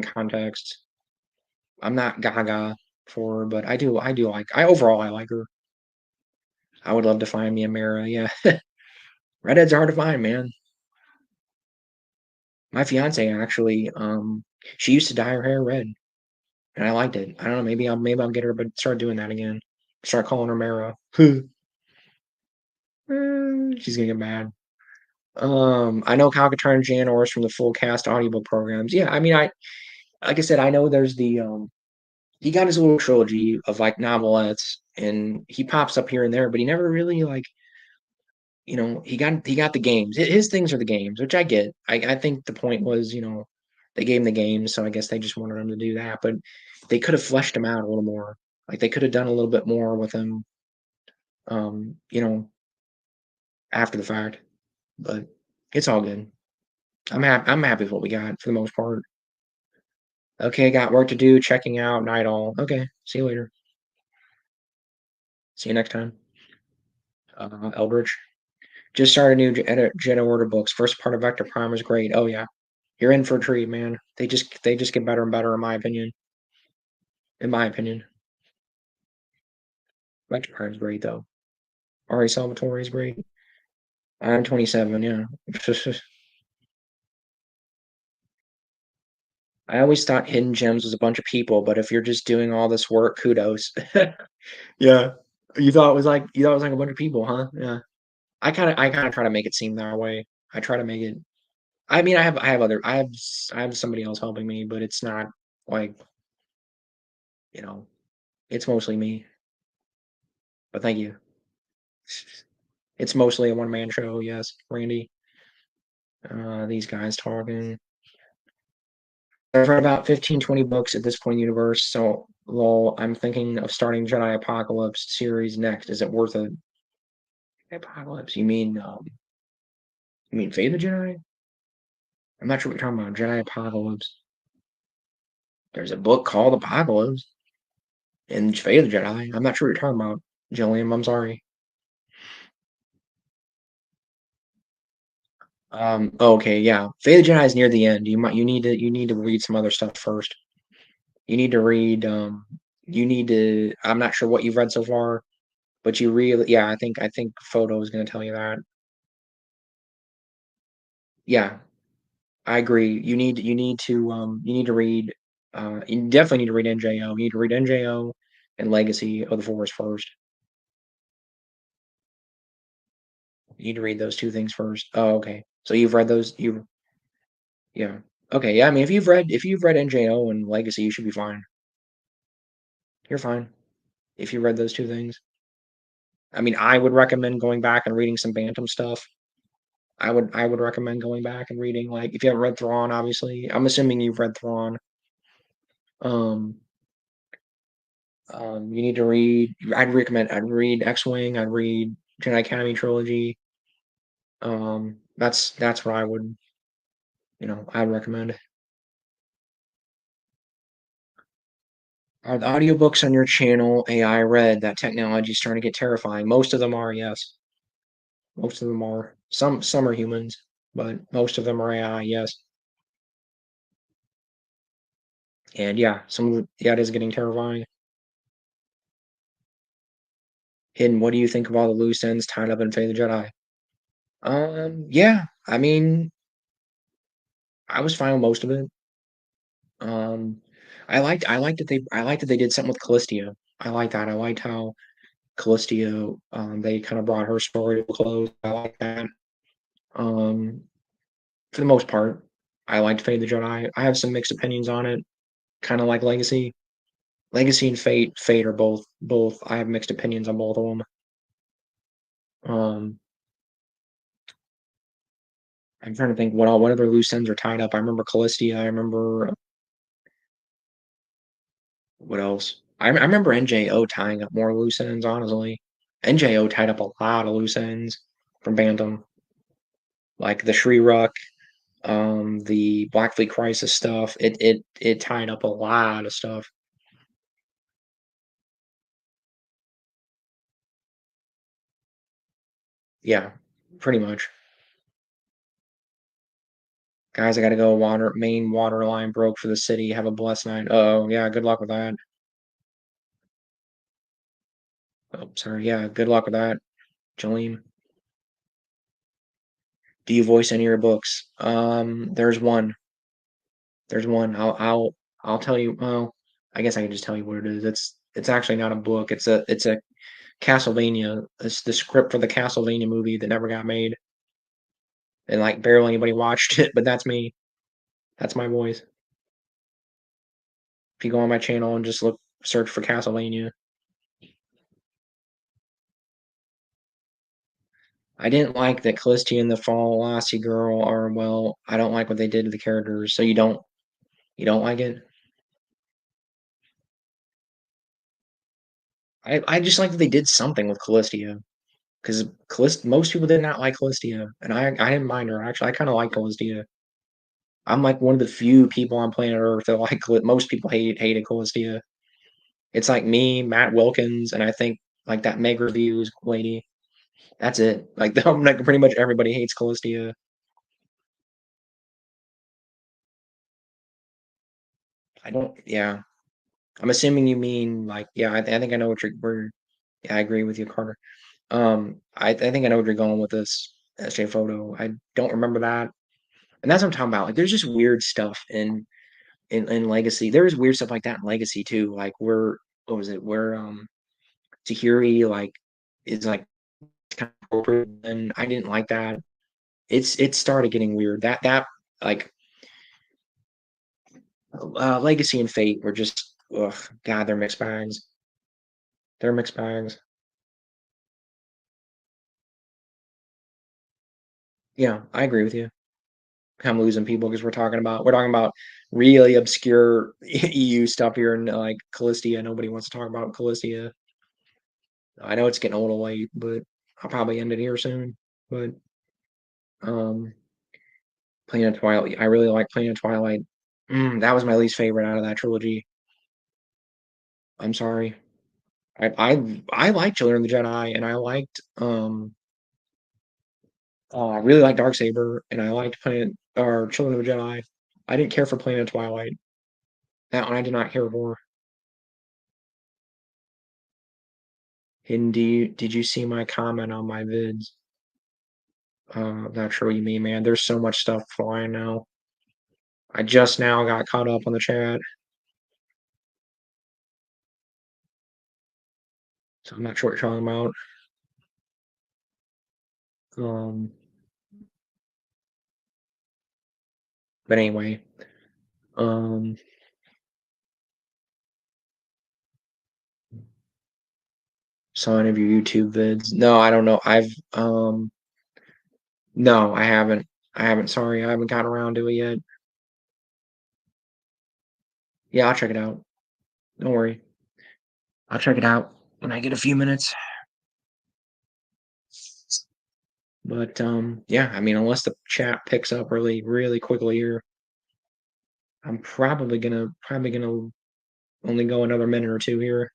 contexts. I'm not gaga for her, but I do like I overall I like her. I would love to find me a Mara. Yeah. Redheads are hard to find, man. My fiance actually, she used to dye her hair red, and I liked it. I don't know, maybe I'll get her, but start doing that again. Start calling her Mara. She's gonna get mad. I know Katarn and Jan Orris from the full cast audiobook programs. Yeah, I mean, I like I said, I know there's he got his little trilogy of like novelettes, and he pops up here and there, but he never really like he got the games. His things are the games, which I get. I think the point was they gave him the games, so I guess they just wanted him to do that, but they could have fleshed him out a little more. Like they could have done a little bit more with him, you know, after the fact. But it's all good. I'm happy with what we got for the most part. Okay, got work to do, checking out, night all. Okay, see you later. See you next time. Eldridge. Just started new Jedi Order books. First part of Vector Prime is great. Oh yeah. You're in for a treat, man. They just get better and better in my opinion. In my opinion. Vector Prime's great though. Ari Salvatore is great. I'm 27, yeah. I always thought Hidden Gems was a bunch of people, but if you're just doing all this work, kudos. Yeah. You thought it was like a bunch of people, huh? Yeah. I kinda try to make it seem that way. I try to make it I mean I have somebody else helping me, but it's not like, you know, it's mostly me. But thank you. It's mostly a one man show, yes, Randy. These guys talking. I've read about 15, 20 books at this point in the universe, so lol, I'm thinking of starting Jedi Apocalypse series next. Is it worth it? Apocalypse? You mean Fate of the Jedi? I'm not sure what you're talking about. Jedi Apocalypse. There's a book called Apocalypse in Fate of the Jedi. I'm not sure what you're talking about, Jillian. I'm sorry. Okay, yeah. Fate of the Jedi is near the end. You need to read some other stuff first. You need to read you need to I'm not sure what you've read so far, but you really yeah, I think photo is gonna tell you that. Yeah, I agree. You need to read you definitely need to read NJO. You need to read NJO and Legacy of the Forest first. You need to read those two things first. Oh, okay. So you've read those you Yeah. Okay, yeah, I mean, if you've read NJO and Legacy, you should be fine. You're fine if you read those 2 things. I mean, I would recommend going back and reading some Bantam stuff. I would recommend going back and reading, like, if you haven't read Thrawn, obviously. I'm assuming you've read Thrawn. Um, you need to read I'd read X-Wing, I'd read Jedi Academy trilogy. That's what I'd recommend. Are the audiobooks on your channel AI read? That technology is starting to get terrifying. Most of them are, yes. Most of them are. Some are humans, but most of them are AI, yes. And yeah, yeah, it is getting terrifying. Hidden, what do you think of all the loose ends tied up in Fate of the Jedi? Yeah, I mean, I was fine with most of it. Um, I liked that they did something with Callistia. I like that. I liked how Callistia, they kind of brought her story to a close. I like that. Um, for the most part, I liked Fate of the Jedi. I have some mixed opinions on it, kind of like Legacy. Legacy and Fate are both. I have mixed opinions on both of them. Um, I'm trying to think what other loose ends are tied up. I remember Callistia. I remember what else. I remember NJO tying up more loose ends. Honestly, NJO tied up a lot of loose ends from Bantam, like the Shri-Ruck, the Black Fleet Crisis stuff. It tied up a lot of stuff. Yeah, pretty much. Guys, I gotta go. Main water line broke for the city. Have a blessed night. Oh, yeah. Good luck with that. Oh, sorry. Yeah, good luck with that, Jolene. Do you voice any of your books? There's one. There's one. I'll tell you. Well, I guess I can just tell you what it is. It's actually not a book. It's a Castlevania. It's the script for the Castlevania movie that never got made, and like barely anybody watched it. But that's me. That's my voice. If you go on my channel and just search for Castlevania. I didn't like that Callisti and the Fall Lassie girl are well. I don't like what they did to the characters. So you don't like it? I just like that they did something with Callistia because most people did not like Callistia, and I didn't mind her actually. I kind of like Callistia. I'm like one of the few people on planet Earth that like most people hated Callistia. It's like me, Matt Wilkins, and I think like that Meg Reviews lady. That's it. Like, like pretty much everybody hates Callistia. I don't. Yeah, I'm assuming you mean like yeah. I think I know what you're. Yeah, I agree with you, Carter. I think I know where you're going with this SJ photo. I don't remember that, and that's what I'm talking about. Like, there's just weird stuff in Legacy. There is weird stuff like that in Legacy too. Like, where what was it? Where Tahiri like is like kind of corporate, and I didn't like that. It started getting weird. That like Legacy and Fate were just ugh, God, they're mixed bags. They're mixed bags. Yeah, I agree with you. I'm losing people because we're talking about really obscure EU stuff here and like Callistia. Nobody wants to talk about Callistia. I know it's getting a little late, but I'll probably end it here soon. But um, Planet Twilight, I really like Planet Twilight. That was my least favorite out of that trilogy. I'm sorry. I liked Children of the Jedi, and I really liked Darksaber, and I liked Planet or Children of the Jedi. I didn't care for Planet Twilight. That one I did not care for. Indeed, did you see my comment on my vids? Not sure what you mean, man. There's so much stuff flying now. I just now got caught up on the chat, so I'm not sure what you're talking about. Um, But anyway, um, saw any of your YouTube vids. No, I don't know. No, I haven't. I haven't. Sorry, I haven't gotten around to it yet. Yeah, I'll check it out. Don't worry. I'll check it out when I get a few minutes. But yeah, I mean, unless the chat picks up really, really quickly here, I'm probably gonna only go another minute or two here.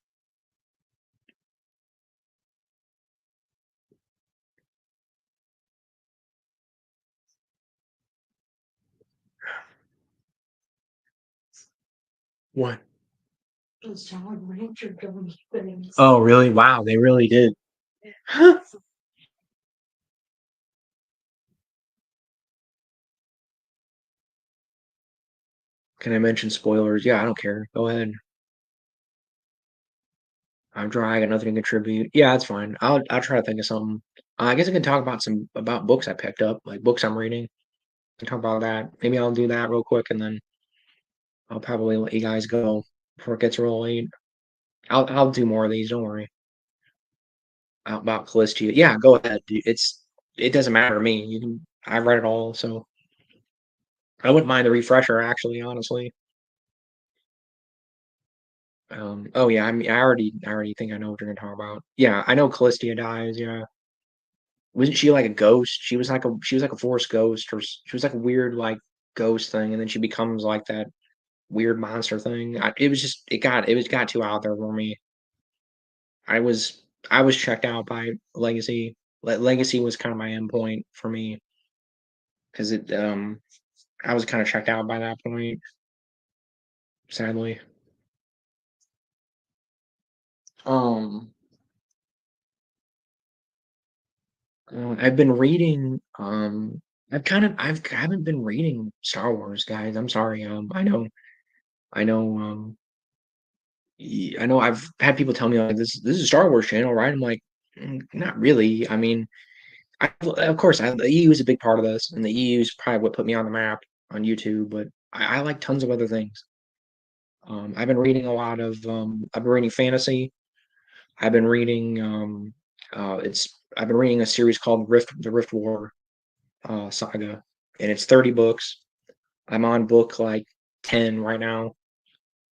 What? Oh, really? Wow, they really did. Can I mention spoilers? Yeah, I don't care. Go ahead. I'm dry. I got nothing to contribute. Yeah, that's fine. I'll try to think of something. I guess I can talk about some about books I picked up, like books I'm reading. I can talk about that. Maybe I'll do that real quick, and then I'll probably let you guys go before it gets real late. I'll do more of these. Don't worry. About Callisto. Yeah, go ahead. It doesn't matter to me. You can. I read it all, so I wouldn't mind the refresher. Actually, honestly. Oh yeah. I mean, I already think I know what you're gonna talk about. Yeah, I know Callisto dies. Yeah. Wasn't she like a ghost? She was like a forest ghost, or she was like a weird like ghost thing, and then she becomes like that weird monster thing. It was just it got too out there for me. I was I was checked out by Legacy. Legacy was kind of my end point for me because it I was kind of checked out by that point, sadly. Um, I've been reading. I haven't been reading Star Wars, guys. I'm sorry. I know. I know I've had people tell me like this is a Star Wars channel, right? I'm like, Not really. I mean, of course, the EU is a big part of this, and the EU is probably what put me on the map on YouTube. But I like tons of other things. I've been reading a lot of. I've been reading fantasy. I've been reading. I've been reading a series called the Rift War saga, and it's 30 books. I'm on book like 10 right now,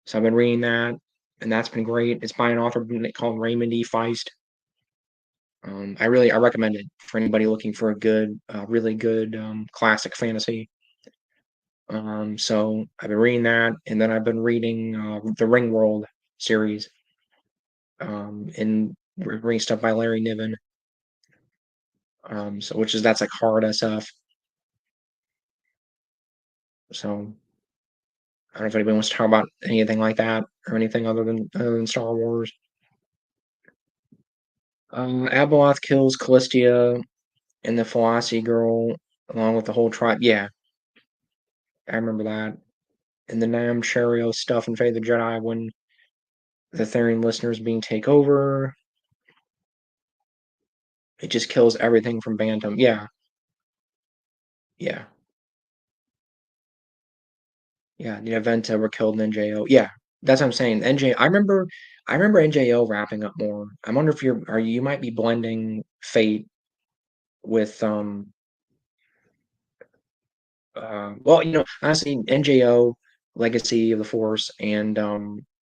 so I've been reading that, and that's been great. It's by an author called Raymond E. Feist. I recommend it for anybody looking for a good, really good classic fantasy. So I've been reading that, and then I've been reading the Ring World series, and reading stuff by Larry Niven. So that's like hard SF. So I don't know if anybody wants to talk about anything like that or anything other than Star Wars. Abeloth kills Callistia and the Philosophy girl along with the whole tribe. Yeah, I remember that. And the Nam Cherio stuff in Fate of the Jedi when the Therian listeners being take over. It just kills everything from Bantam. Yeah, yeah, yeah. The Aventa were killed in NJO. Yeah, that's what I'm saying. NJ. I remember NJO wrapping up more. I wonder if you might be blending Fate with well, honestly, NJO, Legacy of the Force, and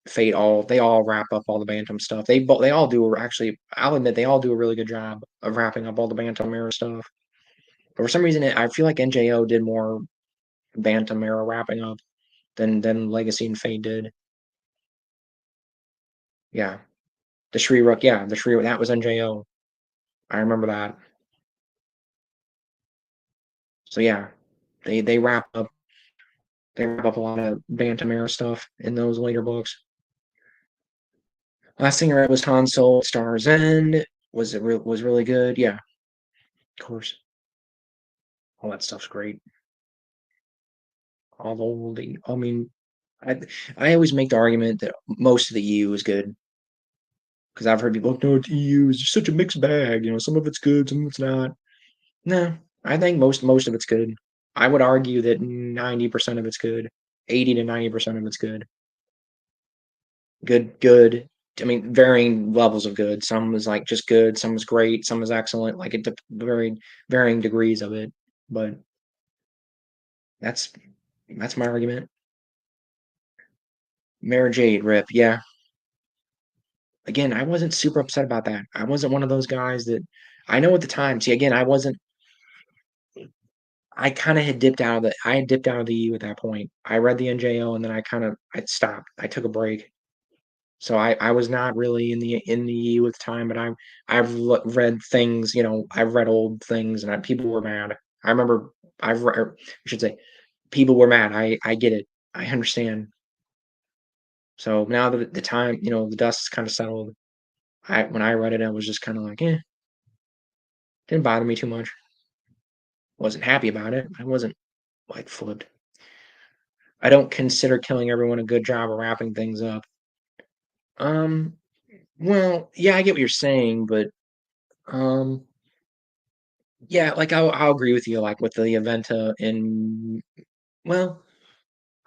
Fate they all wrap up all the Bantam stuff. They all do actually. I'll admit they all do a really good job of wrapping up all the Bantam era stuff. But for some reason, I feel like NJO did more Bantam era wrapping up than Legacy and Fate did. Yeah, the Shri Rook. Yeah, the Shri that was NJO. I remember that. So yeah, they wrap up a lot of Bantam era stuff in those later books. Last thing I read was Han Solo Star's End. Was really good. Yeah, of course. All that stuff's great. I mean, I I always make the argument that most of the EU is good because I've heard people, no, the EU is such a mixed bag. Some of it's good, some of it's not. No, I think most of it's good. I would argue that 90% of it's good. 80 to 90% of it's good. Good. I mean, varying levels of good. Some is like just good, some is great, some is excellent. Like it varying degrees of it. But that's that's my argument. Mara Jade, rip. Yeah. Again, I wasn't super upset about that. I wasn't one of those guys that I know at the time. See, again, I wasn't. I kind of had dipped out of the. I had dipped out of the EU at that point. I read the NJO and then I stopped. I took a break. So I was not really in the EU at the time, but read things. I've read old things, and people were mad. I remember I should say people were mad. I get it. I understand. So now that the time, the dust is kind of settled. When I read it, I was just kind of like, didn't bother me too much. Wasn't happy about it. I wasn't like flipped. I don't consider killing everyone a good job of wrapping things up. Um, well, yeah, I get what you're saying, but um, yeah, like I'll agree with you, like with the Aventa in well,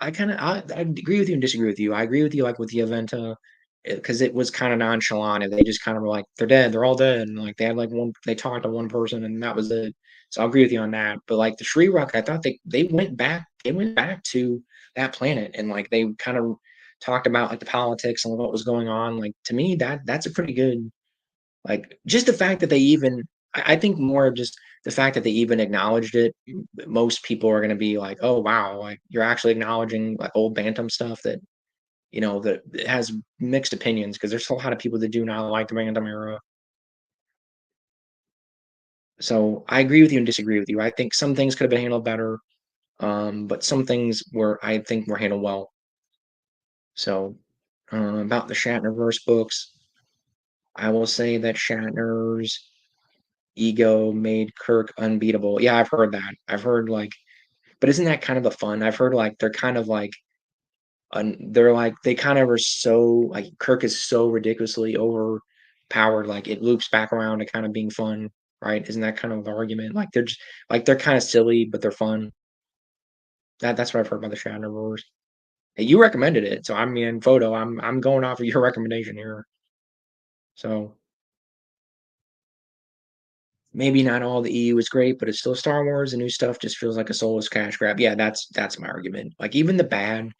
I agree with you and disagree with you. I agree with you, like with the Aventa, because it was kind of nonchalant, and they just kind of were like, they're dead, they're all dead, and like they had like they talked to one person, and that was it. So I'll agree with you on that. But like the Sri Rock, I thought they went back to that planet, and like they kind of talked about like the politics and what was going on. Like to me, that's a pretty good like just the fact that they even I think more of just the fact that they even acknowledged it. Most people are going to be like, "Oh wow, like you're actually acknowledging like old Bantam stuff that that it has mixed opinions because there's a lot of people that do not like the Bantam era." So I agree with you and disagree with you. I think some things could have been handled better, but some things were I think were handled well. So about the Shatnerverse books, I will say that Shatner's ego made Kirk unbeatable. Yeah, I've heard that. I've heard like, but isn't that kind of the fun? I've heard like they're kind of like, they're like they kind of are so like Kirk is so ridiculously overpowered. Like it loops back around to kind of being fun, right? Isn't that kind of the argument? Like they're kind of silly, but they're fun. That's what I've heard about the Shatner Wars. Hey, you recommended it, so I mean, photo. I'm going off of your recommendation here. So maybe not all the EU is great, but it's still Star Wars. The new stuff just feels like a soulless cash grab. Yeah, that's my argument. Like even the bad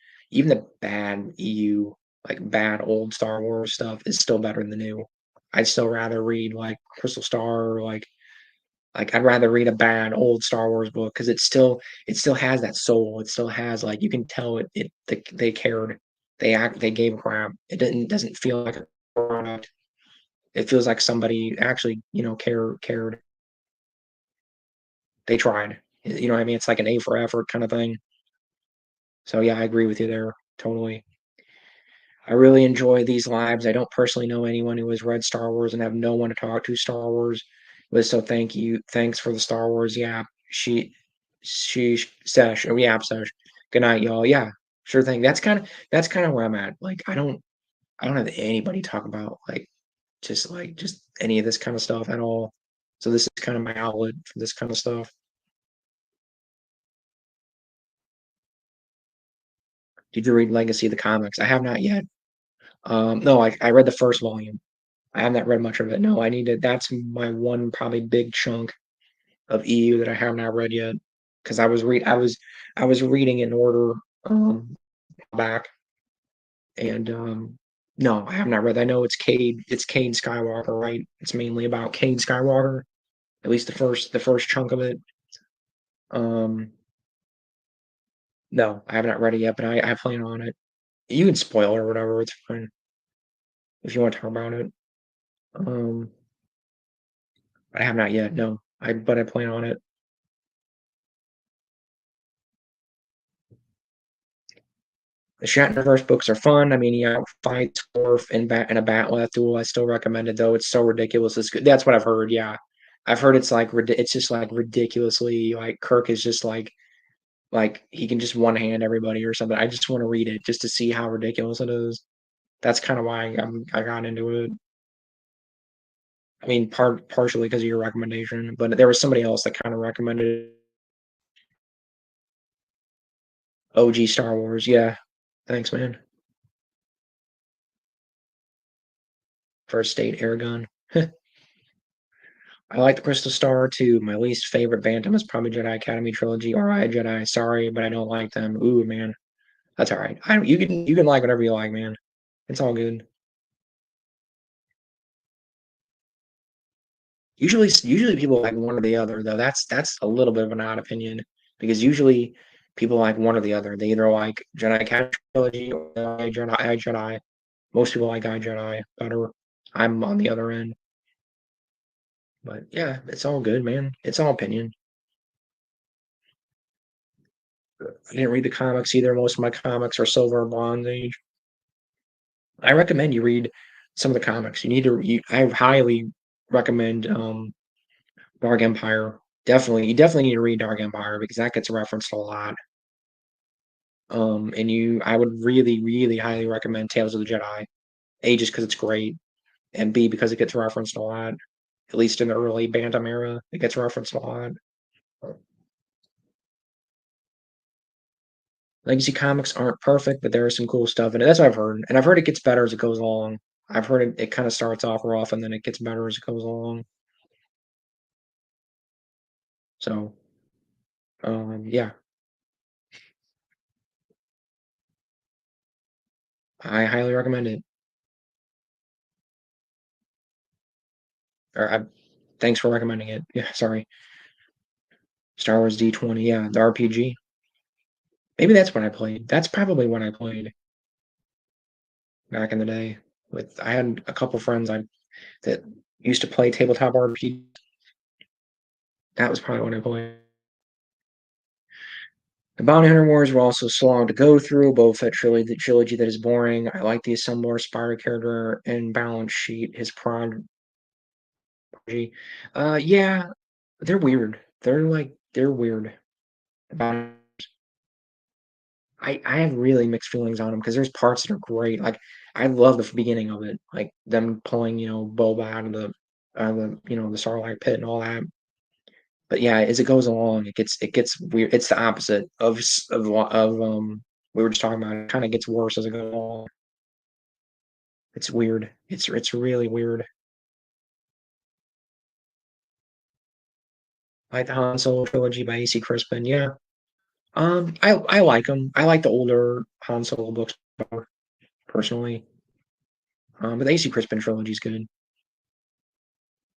EU, like bad old Star Wars stuff is still better than the new. I'd still rather read like Crystal Star or like I'd rather read a bad old Star Wars book because it still has that soul. It still has like you can tell they cared. They gave a crap. It doesn't feel like a product. It feels like somebody actually, cared. They tried. You know what I mean? It's like an A for effort kind of thing. So yeah, I agree with you there. Totally. I really enjoy these lives. I don't personally know anyone who has read Star Wars and have no one to talk to Star Wars with. So thank you. Thanks for the Star Wars. Yeah. She Sesh. Oh yeah, Sesh. Good night, y'all. Yeah, sure thing. That's kind of where I'm at. Like I don't have anybody talk about just any of this kind of stuff at all. So this is kind of my outlet for this kind of stuff. Did you read Legacy of the Comics? I have not yet. No, I read the first volume. I have not read much of it. No, I need to. That's my one probably big chunk of EU that I have not read yet. Because I was reading in order back, and no, I have not read. I know it's Cade Skywalker, right? It's mainly about Cade Skywalker. At least the first chunk of it. Um, no, I have not read it yet, but I plan on it. You can spoil it or whatever. It's fine if you want to talk about it. Um, I have not yet. No, I plan on it. The Shatnerverse books are fun. I mean, he outfights Worf in a Batleth duel. I still recommend it though. It's so ridiculous. It's good. That's what I've heard. Yeah, I've heard it's like it's just like ridiculously like Kirk is just like he can just one hand everybody or something. I just want to read it just to see how ridiculous it is. That's kind of why I got into it. I mean, partially because of your recommendation, but there was somebody else that kind of recommended it. OG Star Wars. Yeah. Thanks, man. First State Airgun. I like the Crystal Star too. My least favorite Bantam is probably Jedi Academy trilogy or I Jedi. Sorry, but I don't like them. Ooh, man, that's all right. I you can like whatever you like, man. It's all good. Usually people like one or the other though. That's a little bit of an odd opinion because usually people like one or the other. They either like Jedi Academy trilogy or they like Jedi I Jedi. Most people like I Jedi better. I'm on the other end, but yeah, it's all good, man. It's all opinion. I didn't read the comics either. Most of my comics are Silver and Bronze Age. I recommend you read some of the comics. I highly recommend Dark Empire. Definitely, you definitely need to read Dark Empire because that gets referenced a lot. I would really, really highly recommend Tales of the Jedi. A, just because it's great, and B, because it gets referenced a lot. At least in the early Bantam era, it gets referenced a lot. Legacy comics aren't perfect, but there is some cool stuff in it. That's what I've heard, and I've heard it gets better as it goes along. I've heard it kind of starts off rough and then it gets better as it goes along. So, yeah, I highly recommend it. Or thanks for recommending it. Yeah, sorry. Star Wars D20, yeah, the RPG. Maybe that's what I played. That's probably what I played back in the day. I had a couple friends that used to play tabletop RPG. That was probably what I played. The Bounty Hunter Wars were also so long to go through. Boba Fett trilogy, the trilogy that is boring. I like the Assembler Spire character and balance sheet. His prodigy. Yeah, they're weird. They're weird. About I have really mixed feelings on them because there's parts that are great. Like I love the beginning of it, like them pulling Boba out of the Sarlacc pit and all that. But yeah, as it goes along, it gets weird. It's the opposite of we were just talking about. It kind of gets worse as it goes along. It's weird. It's really weird. Like the Han Solo trilogy by A.C. Crispin. Yeah. I like them. I like the older Han Solo books more, personally. But the A.C. Crispin trilogy is good.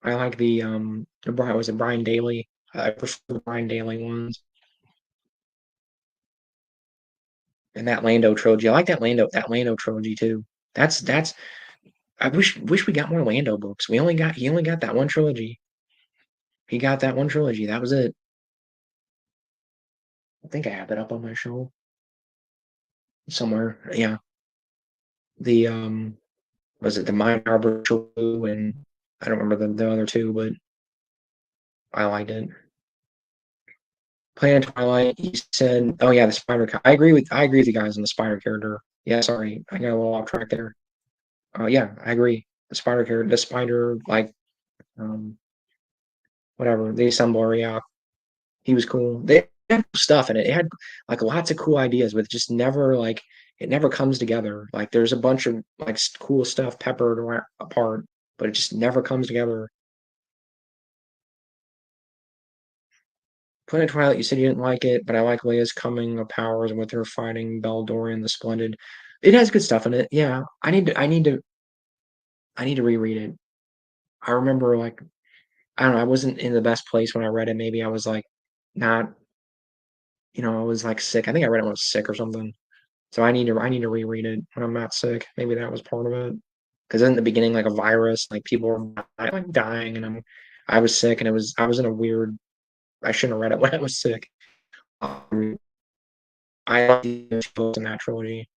I like was it Brian Daly? I prefer the Brian Daly ones and that Lando trilogy. I like that Lando trilogy too. That's I wish we got more Lando books. He only got that one trilogy. He got that one trilogy. That was it. I think I have it up on my shelf somewhere. Yeah. The was it the Mine Harbor trilogy and I don't remember the other two, but I liked it. Planet Twilight, you said, oh yeah, the spider. I agree with you guys on the spider character. Yeah, sorry, I got a little off track there. Yeah, I agree. The spider character, the spider, like, um, whatever, the assembler, yeah, he was cool. They had cool stuff in it. It had like lots of cool ideas, but just never like it never comes together. Like there's a bunch of like cool stuff peppered apart, but it just never comes together. Planet Twilight, you said you didn't like it, but I like Leia's coming of powers and with her fighting Beldorian the Splendid. It has good stuff in it. Yeah, I need to reread it. I remember like I don't know, I wasn't in the best place when I read it. Maybe I was like not, I was like sick. I think I read it when I was sick or something. So I need to reread it when I'm not sick. Maybe that was part of it. Because in the beginning, like a virus, like people were like dying, and I was sick, and I was in a weird. I shouldn't have read it when I was sick. Um, I like the books in that trilogy.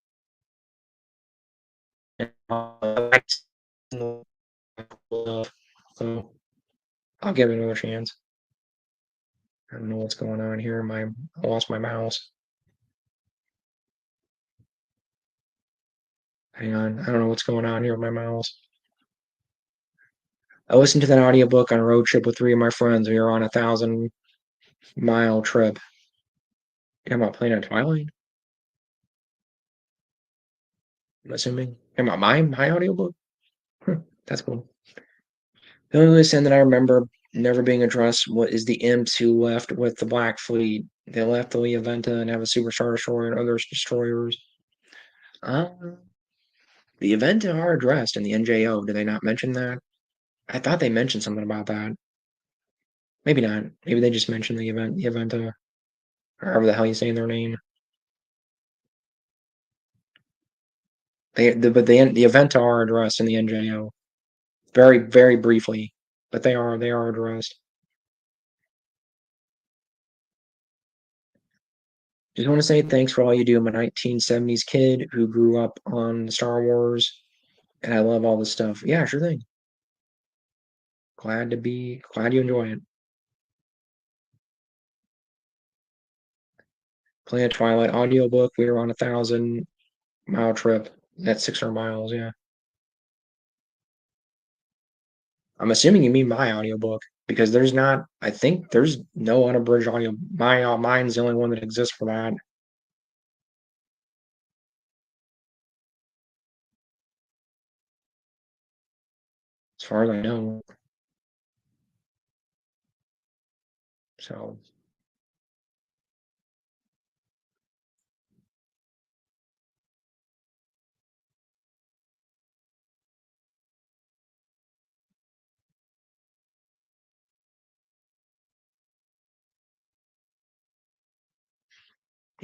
And, I liked some stuff, so I'll give it another chance. I don't know what's going on here. I lost my mouse. Hang on. I don't know what's going on here with my mouse. I listened to that audiobook on a road trip with three of my friends. We were on a 1,000-mile trip. You talking about Planet Twilight? I'm assuming. Talking about my audiobook? Huh, that's cool. The only loose end that I remember never being addressed what is the imps who left with the Black Fleet. They left the Leoventa and have a Superstar Destroyer and other destroyers. Uh, the Aventa are addressed in the NJO. Did they not mention that? I thought they mentioned something about that. Maybe not. Maybe they just mentioned the Aventa, or however the hell you say their name. But the Aventa are addressed in the NJO very, very briefly, but they are addressed. Just want to say thanks for all you do. I'm a 1970s kid who grew up on Star Wars, and I love all this stuff. Yeah, sure thing. Glad you enjoy it. Play a Twilight audiobook. We were on 1,000-mile trip. That's 600 miles. Yeah. I'm assuming you mean my audiobook because there's not. I think there's no unabridged audio. Mine's the only one that exists for that, as far as I know. So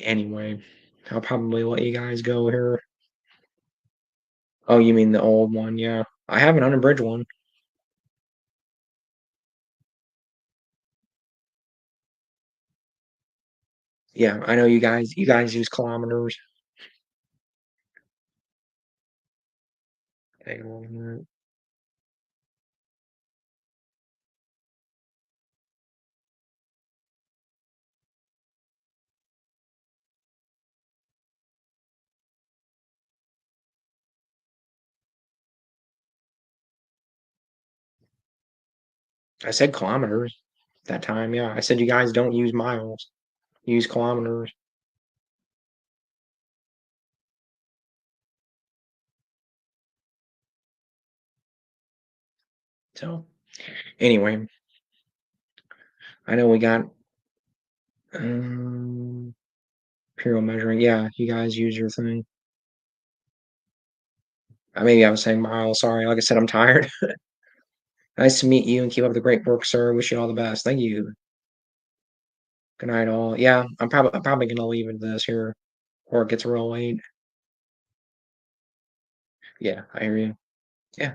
anyway, I'll probably let you guys go here. Oh, you mean the old one? Yeah, I have an unabridged one. Yeah, I know you guys. You guys use kilometers. Hang on a minute. I said kilometers that time. Yeah, I said you guys don't use miles. You use kilometers. So anyway, I know we got um, imperial measuring. Yeah, you guys use your thing. Maybe I was saying miles. Sorry. Like I said, I'm tired. Nice to meet you and keep up the great work, sir. Wish you all the best. Thank you. Good night, all. Yeah, I'm probably gonna leave it this here, or it gets real late. Yeah, I hear you. Yeah,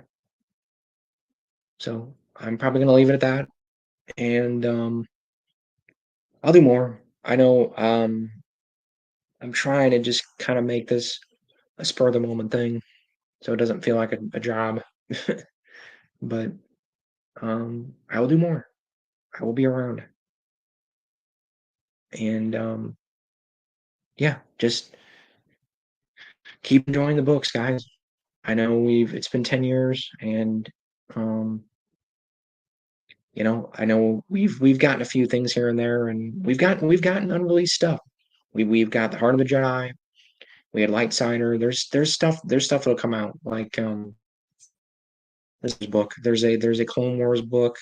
so I'm probably gonna leave it at that, and I'll do more. I know. I'm trying to just kind of make this a spur of the moment thing, so it doesn't feel like a job. But I will do more. I will be around, and yeah, just keep enjoying the books, guys. I know it's been 10 years, and um, I know we've gotten a few things here and there, and we've gotten unreleased stuff. We've got the Heart of the Jedi. We had Lightsider. There's stuff that'll come out like this book. There's a Clone Wars book.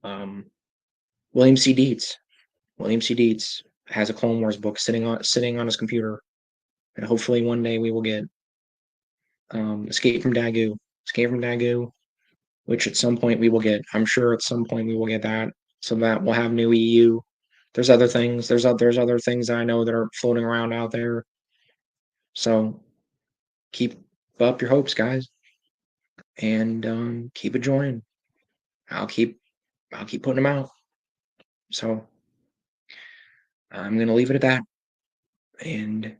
Um, William C. Dietz. William C. Dietz has a Clone Wars book sitting on his computer, and hopefully one day we will get Escape from Dagu. Escape from Dagu, which at some point we will get. I'm sure at some point we will get that, so that we'll have new EU. There's other things. There's other things I know that are floating around out there. So keep up your hopes, guys, and keep enjoying. I'll keep I'll keep putting them out. So I'm gonna leave it at that, and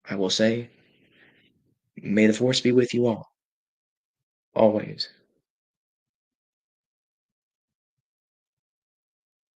I will say, may the force be with you all, always.